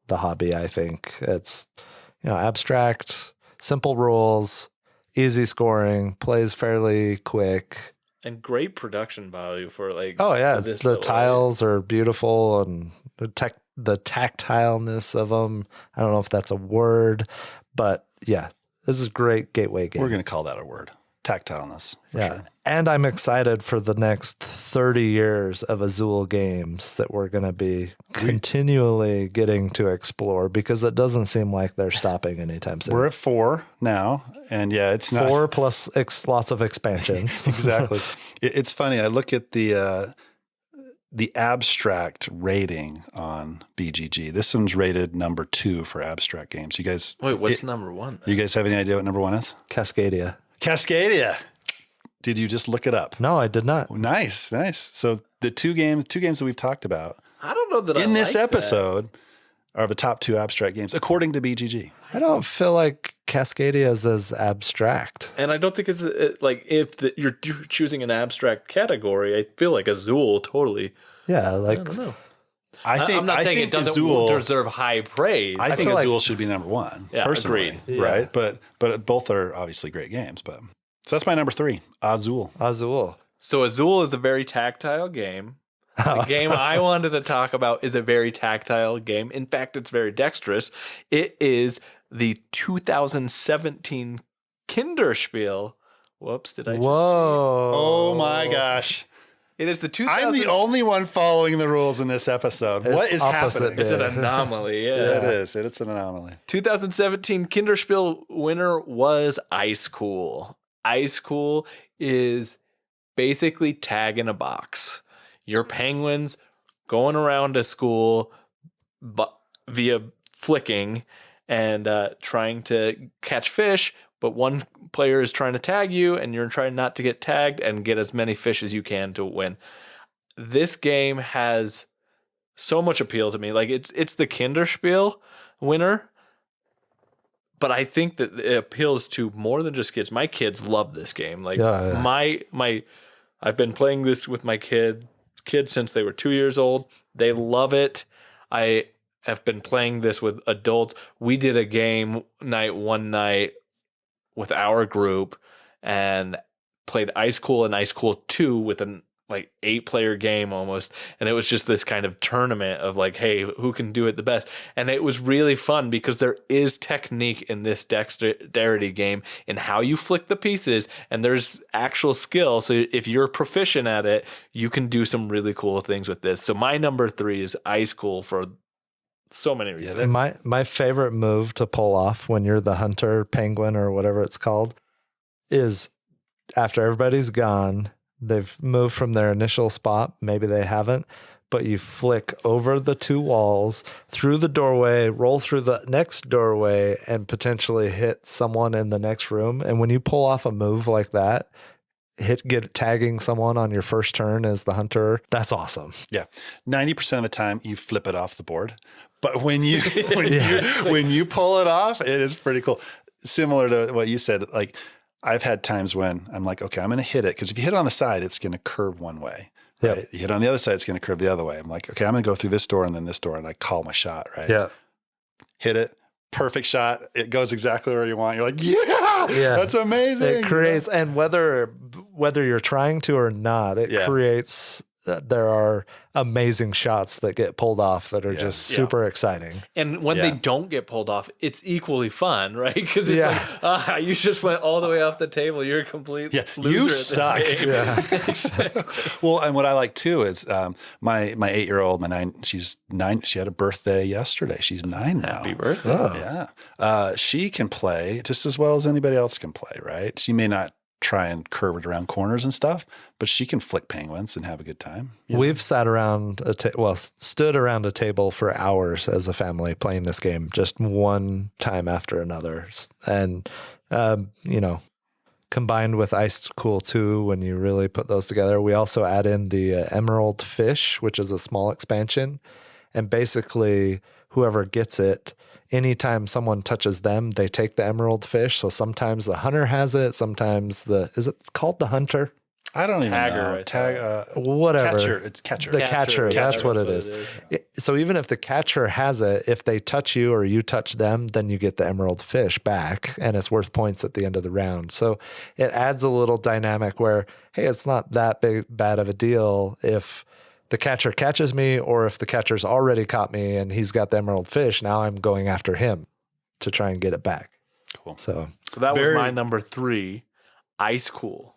the hobby. I think it's abstract, simple rules, easy scoring, plays fairly quick, and great production value for the tiles are beautiful, and the tactileness of them. I don't know if that's a word, but yeah, This is a great gateway game. We're going to call that a word. Tactileness. For Yeah. sure. And I'm excited for the next 30 years of Azul games that we're going to be continually getting to explore, because it doesn't seem like they're stopping anytime soon. We're at 4 now. And yeah, it's not 4 plus lots of expansions. exactly. It's funny. I look at the abstract rating on BGG. This one's rated number 2 for abstract games. You guys, Wait, what's number 1? you guys have any idea what number 1 is? Cascadia. Cascadia. Did you just look it up? No, I did not. Oh, nice. So the two games that we've talked about I don't know that in this like episode are the top 2 abstract games, according to BGG. I don't feel like Cascadia is as abstract. And I don't think it's like if you're choosing an abstract category, I feel like Azul totally. Yeah, like I don't know. I'm not saying think it doesn't Azul, deserve high praise. I think feel like- Azul should be number 1, Yeah, personally, agreed. right? But both are obviously great games. But so that's my number 3, Azul. Azul. So Azul is a very tactile game. The game I wanted to talk about is a very tactile game. In fact, it's very dexterous. It is the 2017 Kennerspiel. Whoops, did I just... Whoa. Oh my gosh. It is the I'm the only one following the rules in this episode. What It's is opposite happening? It's an anomaly, yeah. It is. It's an anomaly. 2017 Kennerspiel winner was Ice Cool. Ice Cool is basically tag in a box. Your penguins going around a school via flicking and trying to catch fish, but one player is trying to tag you and you're trying not to get tagged and get as many fish as you can to win. This game has so much appeal to me. Like it's the Kennerspiel winner, but I think that it appeals to more than just kids. My kids love this game. Like my I've been playing this with my kids since they were 2 years old. They love it. I have been playing this with adults. We did a game night one night with our group and played Ice Cool and Ice Cool 2 with an 8-player game almost. And it was just this kind of tournament of like, hey, who can do it the best? And it was really fun because there is technique in this dexterity game in how you flick the pieces, and there's actual skill. So if you're proficient at it, you can do some really cool things with this. So my number 3 is Ice Cool for so many reasons. And my favorite move to pull off when you're the hunter penguin or whatever it's called is after everybody's gone, they've moved from their initial spot. Maybe they haven't, but you flick over the 2 walls, through the doorway, roll through the next doorway, and potentially hit someone in the next room. And when you pull off a move like that, get tagging someone on your first turn as the hunter, that's awesome. Yeah. 90% of the time you flip it off the board. But when you when you pull it off, it is pretty cool. Similar to what you said, like I've had times when I'm like, okay, I'm going to hit it, because if you hit it on the side, it's going to curve one way. Right? Yep. You hit it on the other side, it's going to curve the other way. I'm like, okay, I'm going to go through this door and then this door, and I call my shot, right? Yeah. Hit it. Perfect shot. It goes exactly where you want. You're like, yeah, that's amazing. It creates, and whether you're trying to or not, it creates. There are amazing shots that get pulled off that are just super exciting. And when they don't get pulled off, it's equally fun, right? Because it's like, you just went all the way off the table. You're a complete loser. You at this suck. game. Yeah. Exactly. Well, and what I like too is my 8-year-old, she's 9. She had a birthday yesterday. She's 9 now. Happy birthday. Oh. Yeah. She can play just as well as anybody else can play, right? She may not try and curve it around corners and stuff, but she can flick penguins and have a good time. We've sat around stood around a table for hours as a family playing this game, just one time after another. And, combined with Ice Cool 2, when you really put those together, we also add in the Emerald Fish, which is a small expansion. And basically, whoever gets it, anytime someone touches them, they take the emerald fish. So sometimes the hunter has it. Sometimes is it called the hunter? I don't even Tagger, know. Whatever. Catcher. It's catcher. The catcher. That's what it is. So even if the catcher has it, if they touch you or you touch them, then you get the emerald fish back, and it's worth points at the end of the round. So it adds a little dynamic where, hey, it's not that bad of a deal if the catcher catches me, or if the catcher's already caught me and he's got the emerald fish, now I'm going after him to try and get it back. Cool. So that was my number 3, Ice Cool.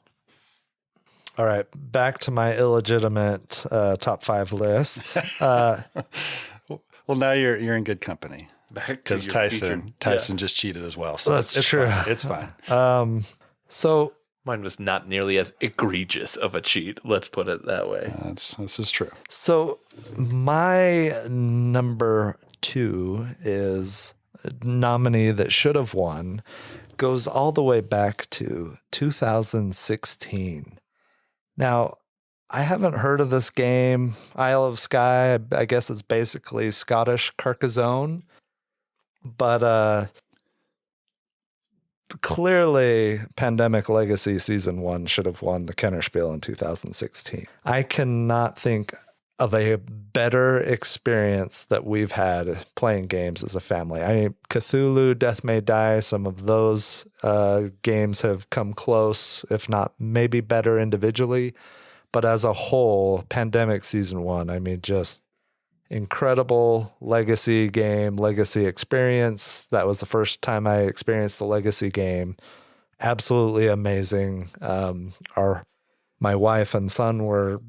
all right, back to my illegitimate top 5 list. Well, now you're in good company because Tyson just cheated as well. So That's it's true. Fine. It's fine. So mine was not nearly as egregious of a cheat. Let's put it that way. This is true. So my number 2 is a nominee that should have won, goes all the way back to 2016. Now, I haven't heard of this game, Isle of Skye. I guess it's basically Scottish Carcassonne, but clearly Pandemic Legacy Season 1 should have won the Kennerspiel in 2016. I cannot think of a better experience that we've had playing games as a family. I mean, Cthulhu, Death May Die, some of those games have come close, if not maybe better individually. But as a whole, Pandemic Season 1, I mean, just incredible legacy game, legacy experience. That was the first time I experienced a legacy game. Absolutely amazing. My wife and son were,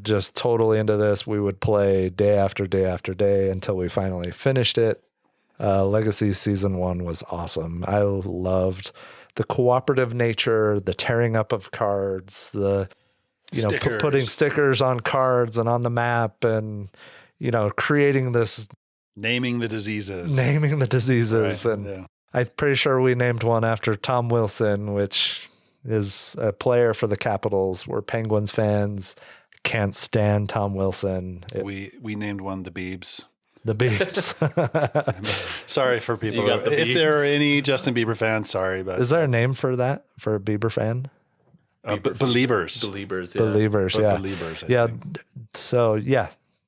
just totally into this. We would play day after day after day until we finally finished it. Legacy Season 1 was awesome. I loved the cooperative nature, the tearing up of cards, the putting stickers on cards and on the map, and creating this, naming the diseases, right. And I'm pretty sure we named one after Tom Wilson, which is a player for the Capitals. We're Penguins fans. Can't stand Tom Wilson. We named one the Biebs. The Biebs. Sorry for people. If there are any Justin Bieber fans, sorry, but is there a name for that, for a Bieber fan? Beliebers. Yeah. So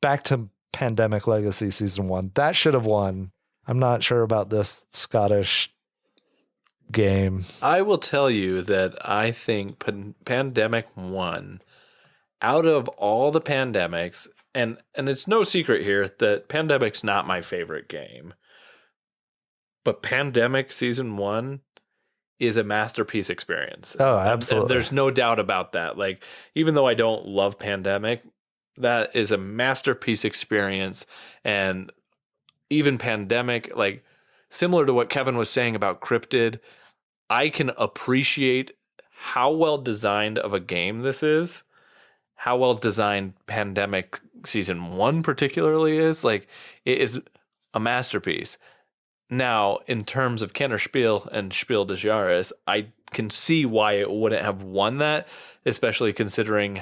back to Pandemic Legacy Season 1. That should have won. I'm not sure about this Scottish game. I will tell you that I think Pandemic 1, out of all the pandemics, and it's no secret here that Pandemic's not my favorite game, but Pandemic Season 1 is a masterpiece experience. Oh, absolutely. And there's no doubt about that. Like, even though I don't love Pandemic, that is a masterpiece experience. And even Pandemic, like, similar to what Kevin was saying about Cryptid, I can appreciate how well designed of a game this is, how well designed Pandemic Season 1 particularly is. Like, it is a masterpiece. Now, in terms of Kennerspiel and Spiel des Jahres, I can see why it wouldn't have won that, especially considering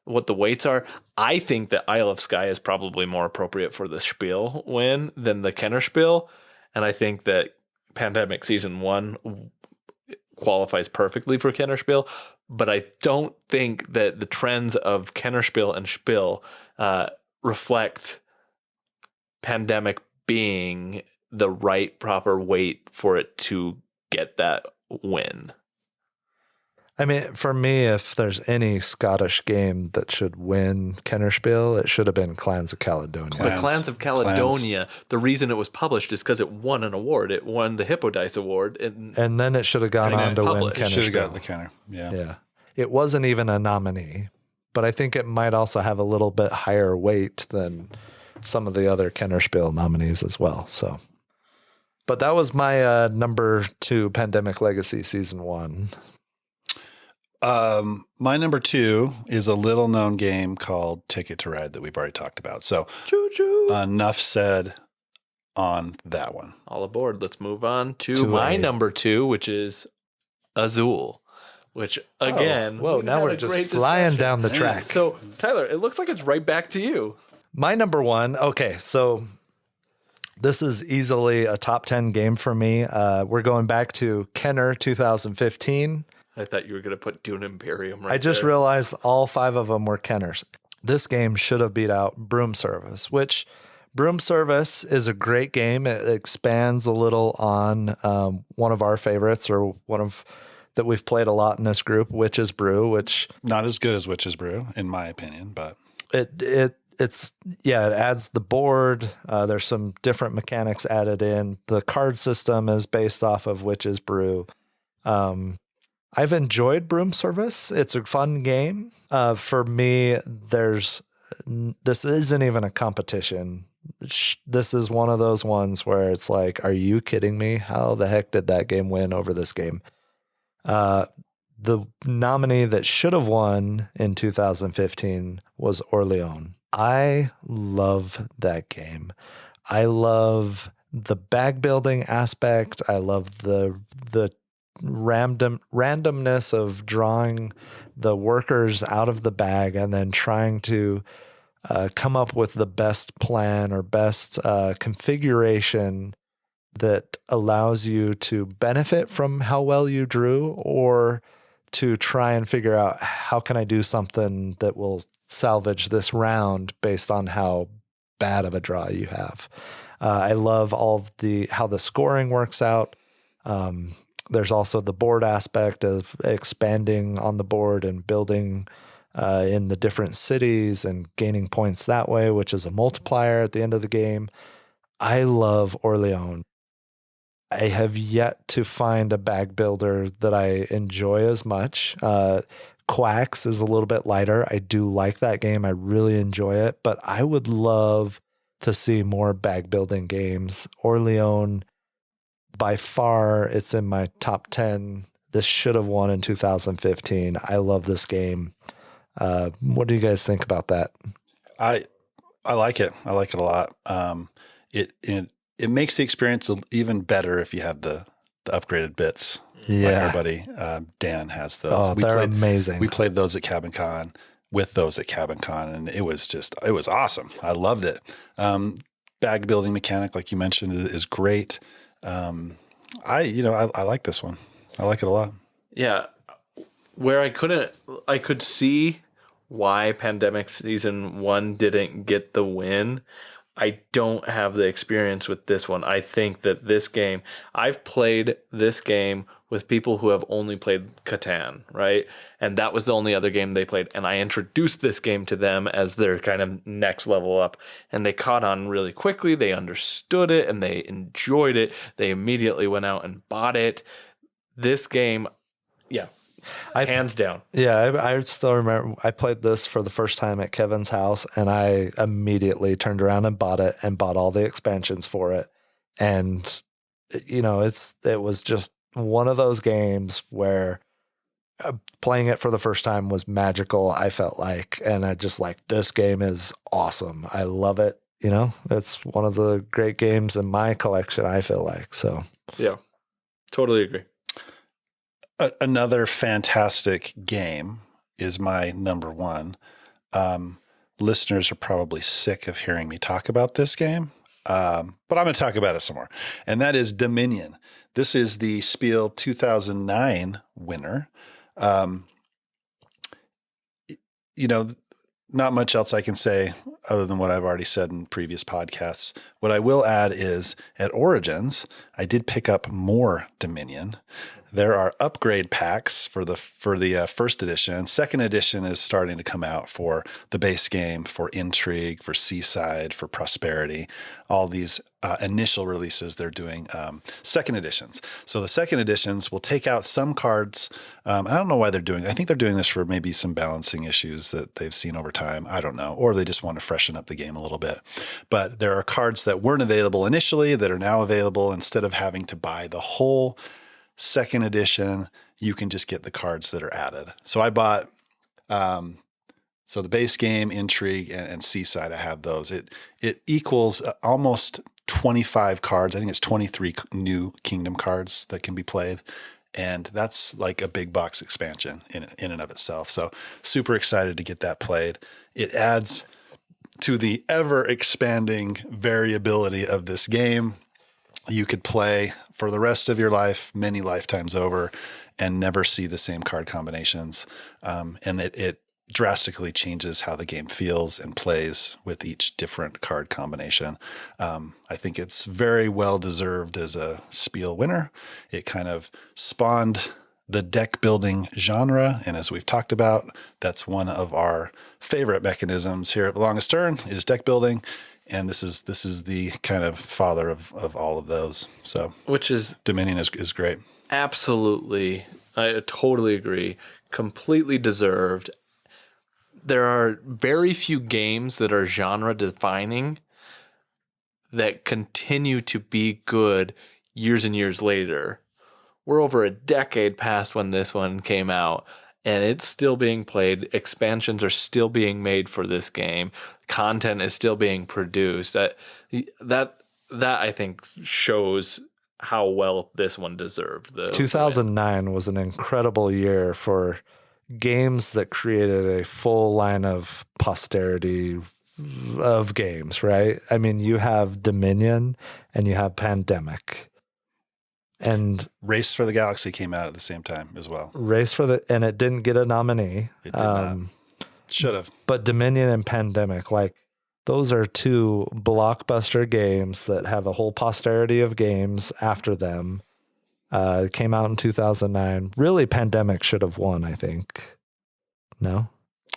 what the weights are. I think that Isle of Skye is probably more appropriate for the Spiel win than the Kennerspiel, and I think that Pandemic Season 1 qualifies perfectly for Kennerspiel, but I don't think that the trends of Kennerspiel and Spiel reflect Pandemic being the right proper weight for it to get that win. I mean, for me, if there's any Scottish game that should win Kennerspiel, it should have been Clans of Caledonia. The Clans of Caledonia, the reason it was published is because it won an award. It won the Hippo Dice Award. And then it should have gone on to win Kennerspiel. It should have got the Kenner. Yeah. It wasn't even a nominee, but I think it might also have a little bit higher weight than some of the other Kennerspiel nominees as well. So, but that was my number 2, Pandemic Legacy Season 1. My number 2 is a little known game called Ticket to Ride that we've already talked about. So enough said on that one. All aboard. Let's move on to my number 2, which is Azul, which again, now we're just flying down the track. So Tyler, it looks like it's right back to you. My number 1. Okay. So this is easily a top 10 game for me. We're going back to Kenner 2015. I thought you were going to put Dune Imperium right I just realized all 5 of them were Kenners. This game should have beat out Broom Service, which Broom Service is a great game. It expands a little on one of our favorites, or one of that we've played a lot in this group, Witch's Brew, which... Not as good as Witch's Brew, in my opinion, but... It it adds the board. There's some different mechanics added in. The card system is based off of Witch's Brew. I've enjoyed Broom Service. It's a fun game. For me, this isn't even a competition. This is one of those ones where it's like, are you kidding me? How the heck did that game win over this game? The nominee that should have won in 2015 was Orleans. I love that game. I love the bag building aspect. I love the randomness of drawing the workers out of the bag and then trying to come up with the best plan or best configuration that allows you to benefit from how well you drew, or to try and figure out how can I do something that will salvage this round based on how bad of a draw you have. I love all of how the scoring works out. There's also the board aspect of expanding on the board and building in the different cities and gaining points that way, which is a multiplier at the end of the game. I love Orleans. I have yet to find a bag builder that I enjoy as much. Quacks is a little bit lighter. I do like that game. I really enjoy it, but I would love to see more bag building games. Orleans, by far, it's in my top 10. This should have won in 2015. I love this game. What do you guys think about that? I like it. I like it a lot. It makes the experience even better if you have the upgraded bits. Yeah. Like our buddy Dan has those. Oh, they're amazing. We played those at Cabin Con with those at Cabin Con, and it was awesome. I loved it. Bag building mechanic, like you mentioned, is great. I like this one. I like it a lot. Yeah. Where I could see why Pandemic Season 1 didn't get the win. I don't have the experience with this one. I think that this game, I've played this game with people who have only played Catan, right? And that was the only other game they played. And I introduced this game to them as their kind of next level up. And they caught on really quickly. They understood it and they enjoyed it. They immediately went out and bought it. This game, yeah. Hands down. Yeah, I still remember I played this for the first time at Kevin's house, and I immediately turned around and bought it and bought all the expansions for it. And, it was just one of those games where playing it for the first time was magical, I felt like. And I just this game is awesome. I love it. It's one of the great games in my collection, I feel like. So, yeah, totally agree. Another fantastic game is my number one. Listeners are probably sick of hearing me talk about this game, but I'm going to talk about it some more. And that is Dominion. This is the Spiel 2009 winner. Not much else I can say other than what I've already said in previous podcasts. What I will add is at Origins, I did pick up more Dominion. There are upgrade packs for the first edition. Second edition is starting to come out for the base game, for Intrigue, for Seaside, for Prosperity. All these initial releases, they're doing second editions. So the second editions will take out some cards. I don't know why they're doing it. I think they're doing this for maybe some balancing issues that they've seen over time. I don't know. Or they just want to freshen up the game a little bit. But there are cards that weren't available initially that are now available. Instead of having to buy the whole second edition, you can just get the cards that are added. So I bought, the base game, Intrigue, and Seaside. I have those. It equals almost 25 cards. I think it's 23 new Kingdom cards that can be played, and that's like a big box expansion in and of itself. So super excited to get that played. It adds to the ever expanding variability of this game. You could play for the rest of your life, many lifetimes over, and never see the same card combinations. And it drastically changes how the game feels and plays with each different card combination. I think it's very well deserved as a Spiel winner. It kind of spawned the deck building genre. And as we've talked about, that's one of our favorite mechanisms here at Longest Turn is deck building. And this is the kind of father of all of those. So which is Dominion is great. absolutely, I totally agree. Completely deserved. There are very few games that are genre defining that continue to be good years and years later. We're over a decade past when this one came out, and it's still being played. Expansions are still being made for this game. Content is still being produced. That I think shows how well this one deserved. 2009 was an incredible year for games that created a full line of posterity of games, right? I mean, you have Dominion and you have Pandemic. And Race for the Galaxy came out at the same time as well. And it didn't get a nominee. It did not. Should have. But Dominion and Pandemic, like, those are two blockbuster games that have a whole posterity of games after them. It came out in 2009. Really, Pandemic should have won, I think. No?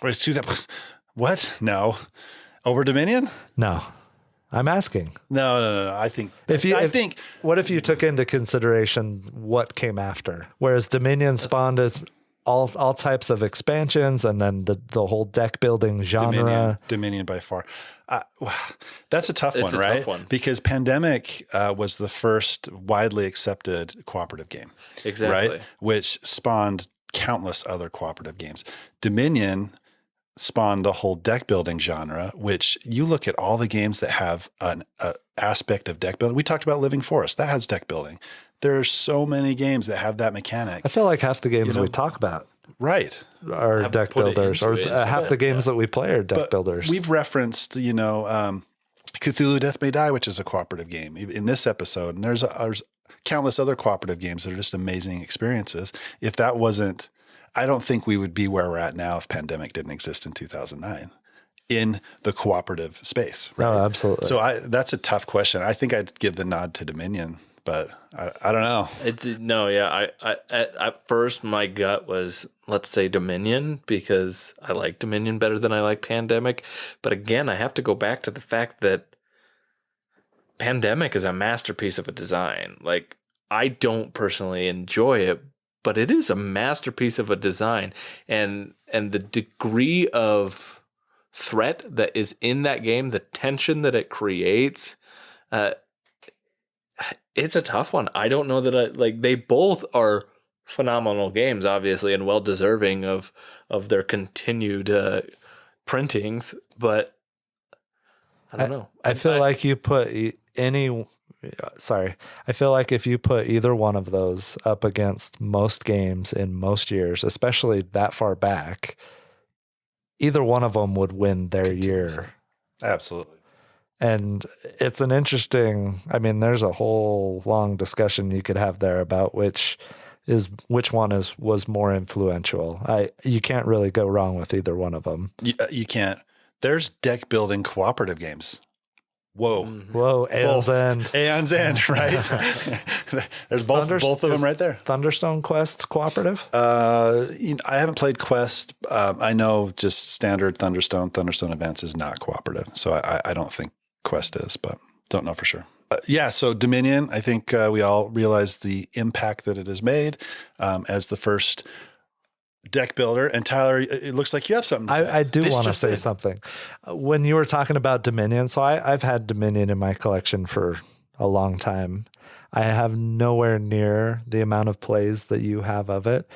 Wait, what? No. Over Dominion? No. I'm asking. No. I think what if you took into consideration what came after? Whereas Dominion spawned all types of expansions and then the whole deck building genre. Dominion by far. That's a tough one, right? Tough one. Because Pandemic was the first widely accepted cooperative game. Exactly. Right? Which spawned countless other cooperative games. Dominion spawned the whole deck building genre, which you look at all the games that have an aspect of deck building. We talked about Living Forest. That has deck building. There are so many games that have that mechanic. I feel like half the games we talk about are deck builders, or half the games that we play are deck builders. We've referenced, Cthulhu Death May Die, which is a cooperative game in this episode. And there's countless other cooperative games that are just amazing experiences. If that wasn't, I don't think we would be where we're at now if Pandemic didn't exist in 2009 in the cooperative space. Right? No, absolutely. So that's a tough question. I think I'd give the nod to Dominion, but I don't know. At first my gut was, let's say Dominion, because I like Dominion better than I like Pandemic. But again, I have to go back to the fact that Pandemic is a masterpiece of a design. Like, I don't personally enjoy it, but it is a masterpiece of a design, and the degree of threat that is in that game, the tension that it creates, it's a tough one. I don't know that they both are phenomenal games, obviously, and well deserving of their continued printings, but I don't know. I feel like you put I feel like if you put either one of those up against most games in most years, especially that far back, either one of them would win their year. Absolutely. And it's an interesting, there's a whole long discussion you could have there about which one was more influential. You can't really go wrong with either one of them. You can't. There's deck building cooperative games. Whoa. Aeon's End. Aeon's End, right? There's both of them right there. Thunderstone Quest cooperative? I haven't played Quest. I know just standard Thunderstone Advance is not cooperative. So I don't think Quest is, but don't know for sure. So Dominion, I think we all realize the impact that it has made as the first deck builder. And Tyler, it looks like you have something to say. I do want to say something. When you were talking about Dominion, so I've had Dominion in my collection for a long time. I have nowhere near the amount of plays that you have of it.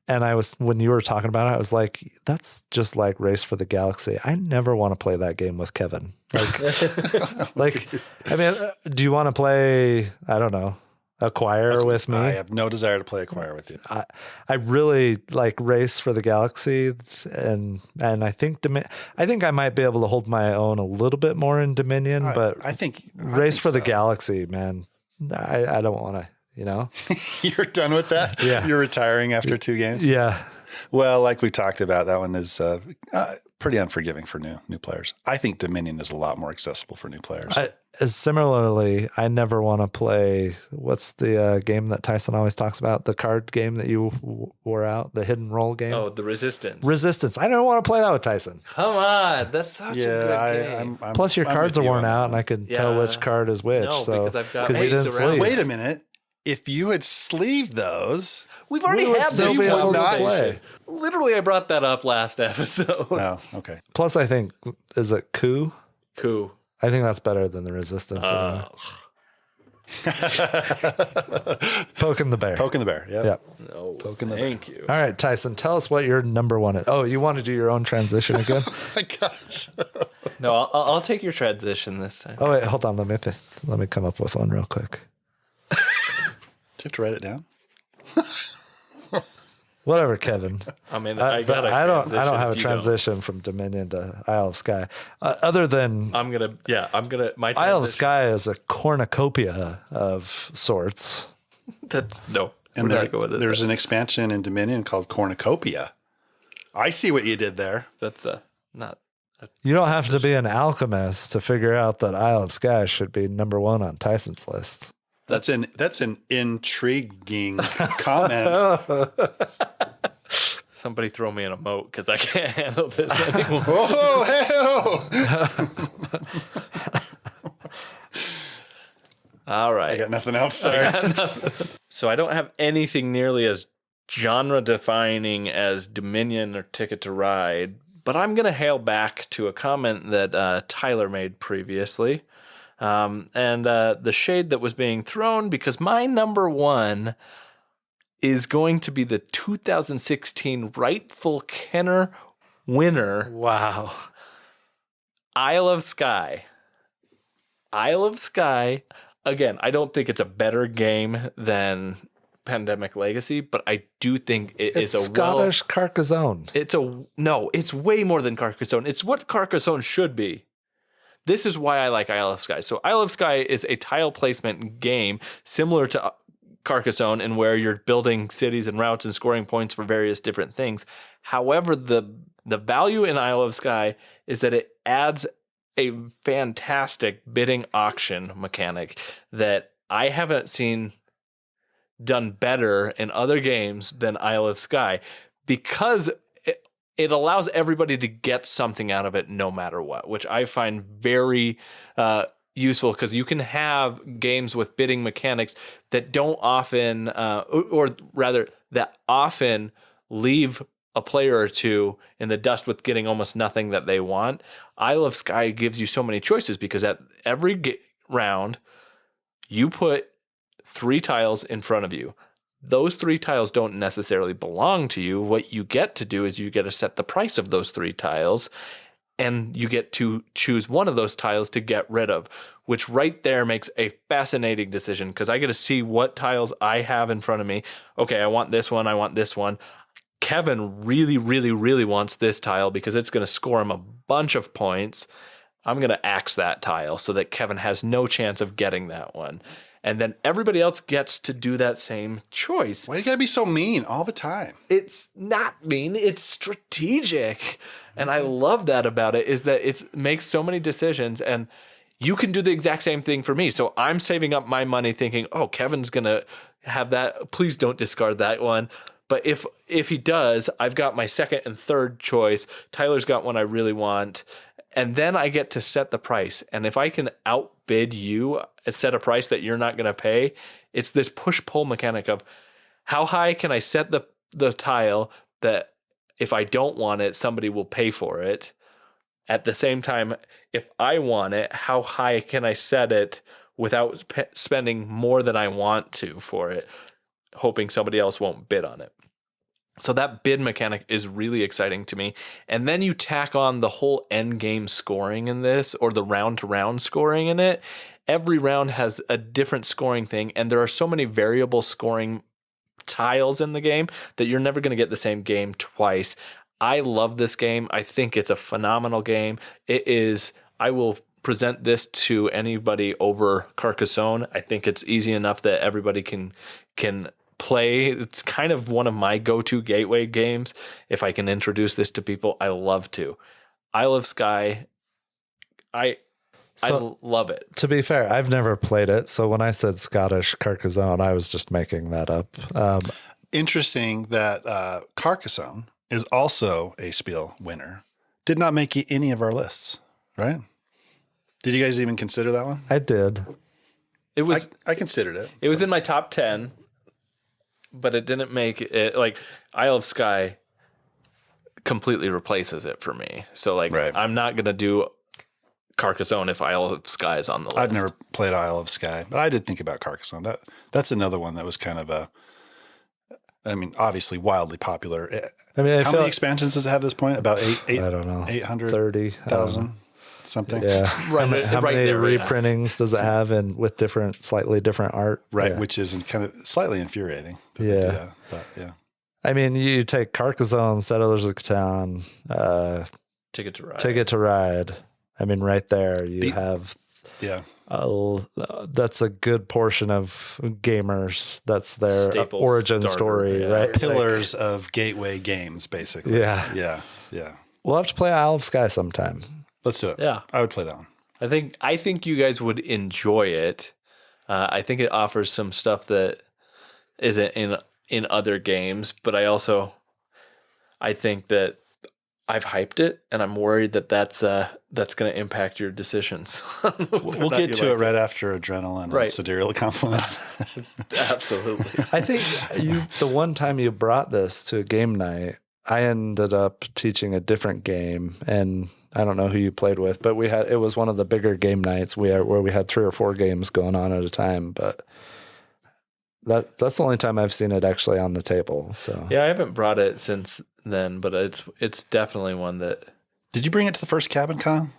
And when you were talking about it, I was like, that's just like Race for the Galaxy. I never want to play that game with Kevin. Do you want to play, I don't know, Acquire with me? I have no desire to play Acquire with you. I really like Race for the Galaxy, and I think I might be able to hold my own a little bit more in Dominion, but I think Race for the Galaxy, man, I don't want to. You're done with that? Yeah. You're retiring after 2 games? Yeah. Well, like we talked about, that one is pretty unforgiving for new players. I think Dominion is a lot more accessible for new players. Similarly, I never want to play, what's the game that Tyson always talks about? The card game that you wore out, the hidden roll game? Oh, the Resistance. Resistance. I don't want to play that with Tyson. Come on. That's such a good game. Plus your cards are worn out and I can tell which card is which. No, so, because I've got you didn't waves around. sleep. Wait a minute. If you had sleeved those... We've already would had still this be able to conversation. play. Literally, I brought that up last episode. Oh, okay. Plus, I think, is it coup? Coup. I think that's better than the Resistance. Poking the bear. Poking the bear. Yeah. Yep. No, Poking the thank you. All right, Tyson, tell us what your number one is. Oh, you want to do your own transition again? Oh my gosh. No, I'll take your transition this time. Oh, wait, hold on. Let me come up with one real quick. Do you have to write it down? Whatever, Kevin. I mean, I don't have a transition from Dominion to Isle of Skye. Other than I'm gonna. My Isle of transition- Skye is a cornucopia of sorts. That's no. And we're not going with it. there's an expansion in Dominion called Cornucopia. I see what you did there. That's not. You don't have to be an alchemist to figure out that Isle of Skye should be number one on Tyson's list. That's an intriguing comment. Somebody throw me in a moat because I can't handle this anymore. Oh, hell! All right. I got nothing else to say. So I don't have anything nearly as genre defining as Dominion or Ticket to Ride, but I'm going to hail back to a comment that Tyler made previously. And the shade that was being thrown, because my number one is going to be the 2016 rightful Kenner winner. Wow. Isle of Skye. Isle of Skye. Again, I don't think it's a better game than Pandemic Legacy, but I do think it's a Scottish Carcassonne. It's way more than Carcassonne. It's what Carcassonne should be. This is why I like Isle of Skye. So Isle of Skye is a tile placement game similar to Carcassonne, in where you're building cities and routes and scoring points for various different things. However, the value in Isle of Skye is that it adds a fantastic bidding auction mechanic that I haven't seen done better in other games than Isle of Skye, because it allows everybody to get something out of it no matter what, which I find very useful, because you can have games with bidding mechanics that don't often, or rather that often leave a player or two in the dust with getting almost nothing that they want. Isle of Skye gives you so many choices, because at every round, you put 3 tiles in front of you. Those 3 tiles don't necessarily belong to you. What you get to do is you get to set the price of those 3 tiles, and you get to choose one of those tiles to get rid of, which right there makes a fascinating decision, because I get to see what tiles I have in front of me. Okay, I want this one. I want this one. Kevin really, really, really wants this tile because it's going to score him a bunch of points. I'm going to axe that tile so that Kevin has no chance of getting that one. And then everybody else gets to do that same choice. Why do you gotta be so mean all the time? It's not mean, it's strategic. And I love that about it, is that it makes so many decisions, and you can do the exact same thing for me. So I'm saving up my money thinking, oh, Kevin's going to have that. Please don't discard that one. But if he does, I've got my second and third choice. Tyler's got one I really want. And then I get to set the price. And if I can outbid you, set a price that you're not going to pay, it's this push-pull mechanic of how high can I set the tile that if I don't want it, somebody will pay for it. At the same time, if I want it, how high can I set it without spending more than I want to for it, hoping somebody else won't bid on it. So that bid mechanic is really exciting to me. And then you tack on the whole end game scoring in this, or the round to round scoring in it. Every round has a different scoring thing, and there are so many variable scoring tiles in the game that you're never going to get the same game twice. I love this game. I think it's a phenomenal game. It is, I will present this to anybody over Carcassonne. I think it's easy enough that everybody can play. It's kind of one of my go-to gateway games. If I can introduce this to people, I love to. Isle of Skye, I love it. To be fair, I've never played it, so when I said Scottish Carcassonne, I was just making that up. Interesting that Carcassonne is also a Spiel winner. Did not make any of our lists, right? Did you guys even consider that one? I did. It was. I considered it. It was in my top 10, but it didn't make it. Like Isle of Skye completely replaces it for me. So like, Right. I'm not gonna do Carcassonne if Isle of Skye is on the list. I've never played Isle of Skye, but I did think about Carcassonne. That's another one that was kind of obviously wildly popular. I mean, How many expansions does it have at this point? About eight I don't know. 830,000 something. Yeah. Right, How right many there, yeah. reprintings does it have with slightly different art? Right, Yeah. which is kind of slightly infuriating. Yeah. But yeah. I mean, you take Carcassonne, Settlers of Catan, Ticket to Ride. Ticket to Ride. I mean, right there you have. Yeah. That's a good portion of gamers. That's their Staples origin starter, story, yeah. right? Pillars of gateway games, basically. Yeah. Yeah. We'll have to play Isle of Skye sometime. Let's do it. Yeah. I would play that one. I think you guys would enjoy it. I think it offers some stuff that isn't in other games, but I think that I've hyped it, and I'm worried that that's going to impact your decisions. We'll get to it right after Adrenaline and Right. Sidereal Confluence. Absolutely. I think the one time you brought this to a game night, I ended up teaching a different game, and I don't know who you played with, but it was one of the bigger game nights where we had 3 or 4 games going on at a time, but that's the only time I've seen it actually on the table. So Yeah, I haven't brought it since then, but it's definitely one that. Did you bring it to the first Cabin Con?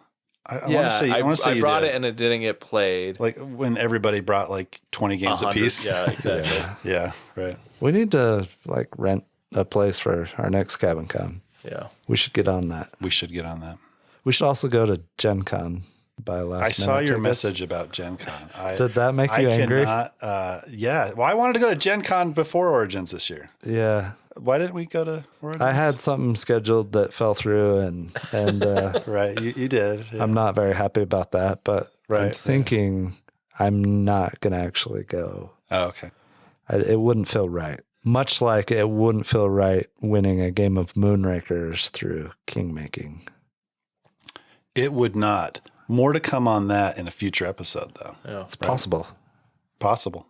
I want to say I you brought did. it and it didn't get played. Like when everybody brought like 20 games 100, apiece. Yeah, exactly. Yeah, right. we need to rent a place for our next Cabin Con. Yeah. We should get on that. We should get on that. We should also go to Gen Con by last I saw minute your tickets. message about Gen Con. Did that make you angry? Yeah. Well, I wanted to go to Gen Con before Origins this year. Yeah. Why didn't we go to Origins? I had something scheduled that fell through, and Right. You did. Yeah. I'm not very happy about that, but I'm Right. thinking I'm not going to actually go. Oh, okay. It wouldn't feel right. Much like it wouldn't feel right winning a game of Moonrakers through Kingmaking. It would not. More to come on that in a future episode, though. Yeah. It's possible. Possible.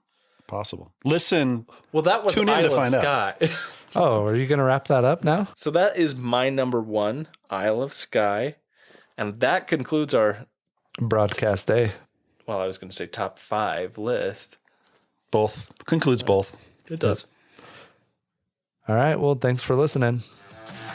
Listen. Well, that was Tune in to Isle of find out. Skye. Oh, are you going to wrap that up now? So that is my number 1, Isle of Skye. And that concludes our, Broadcast day. well, I was going to say top 5 list. Both. Concludes both. It does. All right. Well, thanks for listening.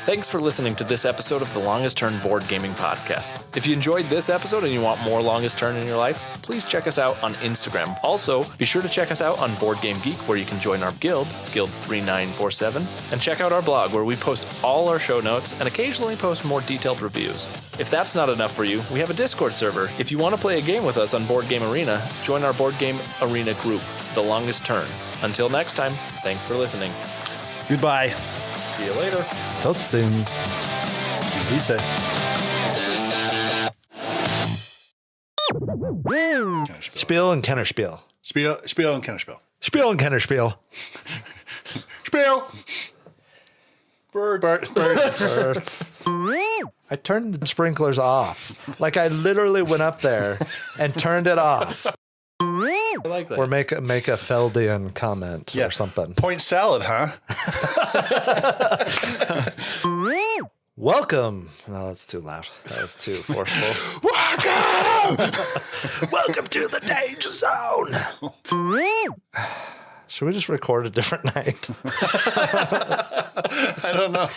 Thanks for listening to this episode of the Longest Turn Board Gaming Podcast. If you enjoyed this episode and you want more Longest Turn in your life, please check us out on Instagram. Also, be sure to check us out on Board Game Geek, where you can join our guild, Guild 3947, and check out our blog, where we post all our show notes and occasionally post more detailed reviews. If that's not enough for you, we have a Discord server. If you want to play a game with us on Board Game Arena, join our Board Game Arena group, The Longest Turn. Until next time, thanks for listening. Goodbye. See you later. Tot ziens. Recess. Spiel and Kennerspiel. Spiel and Kennerspiel. Spiel and Kennerspiel. Spiel. Bird. Birds. I turned the sprinklers off. Like I literally went up there and turned it off. I like that. Or make a Feldian comment or something. Point salad, huh? Welcome. No, that's too loud. That was too forceful. Welcome. Welcome to the danger zone. Should we just record a different night? I don't know.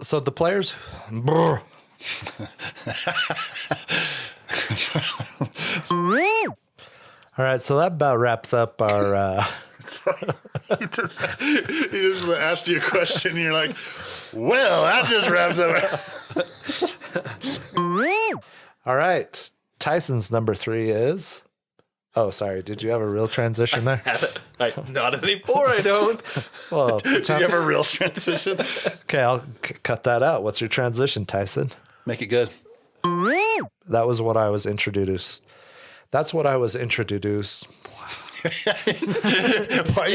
So the players. Brr. All right, so that about wraps up our. He just asked you a question and you're like, well, that just wraps up. All right, Tyson's number 3 is. Oh, sorry. Did you have a real transition there? Not anymore, I don't. Well, Do you have a real transition? okay, I'll cut that out. What's your transition, Tyson? Make it good. That was what I was introduced. That's what I was introduced. Why are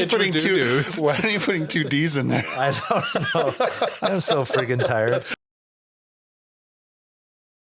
you putting two D's in there? I don't know. I'm so friggin' tired.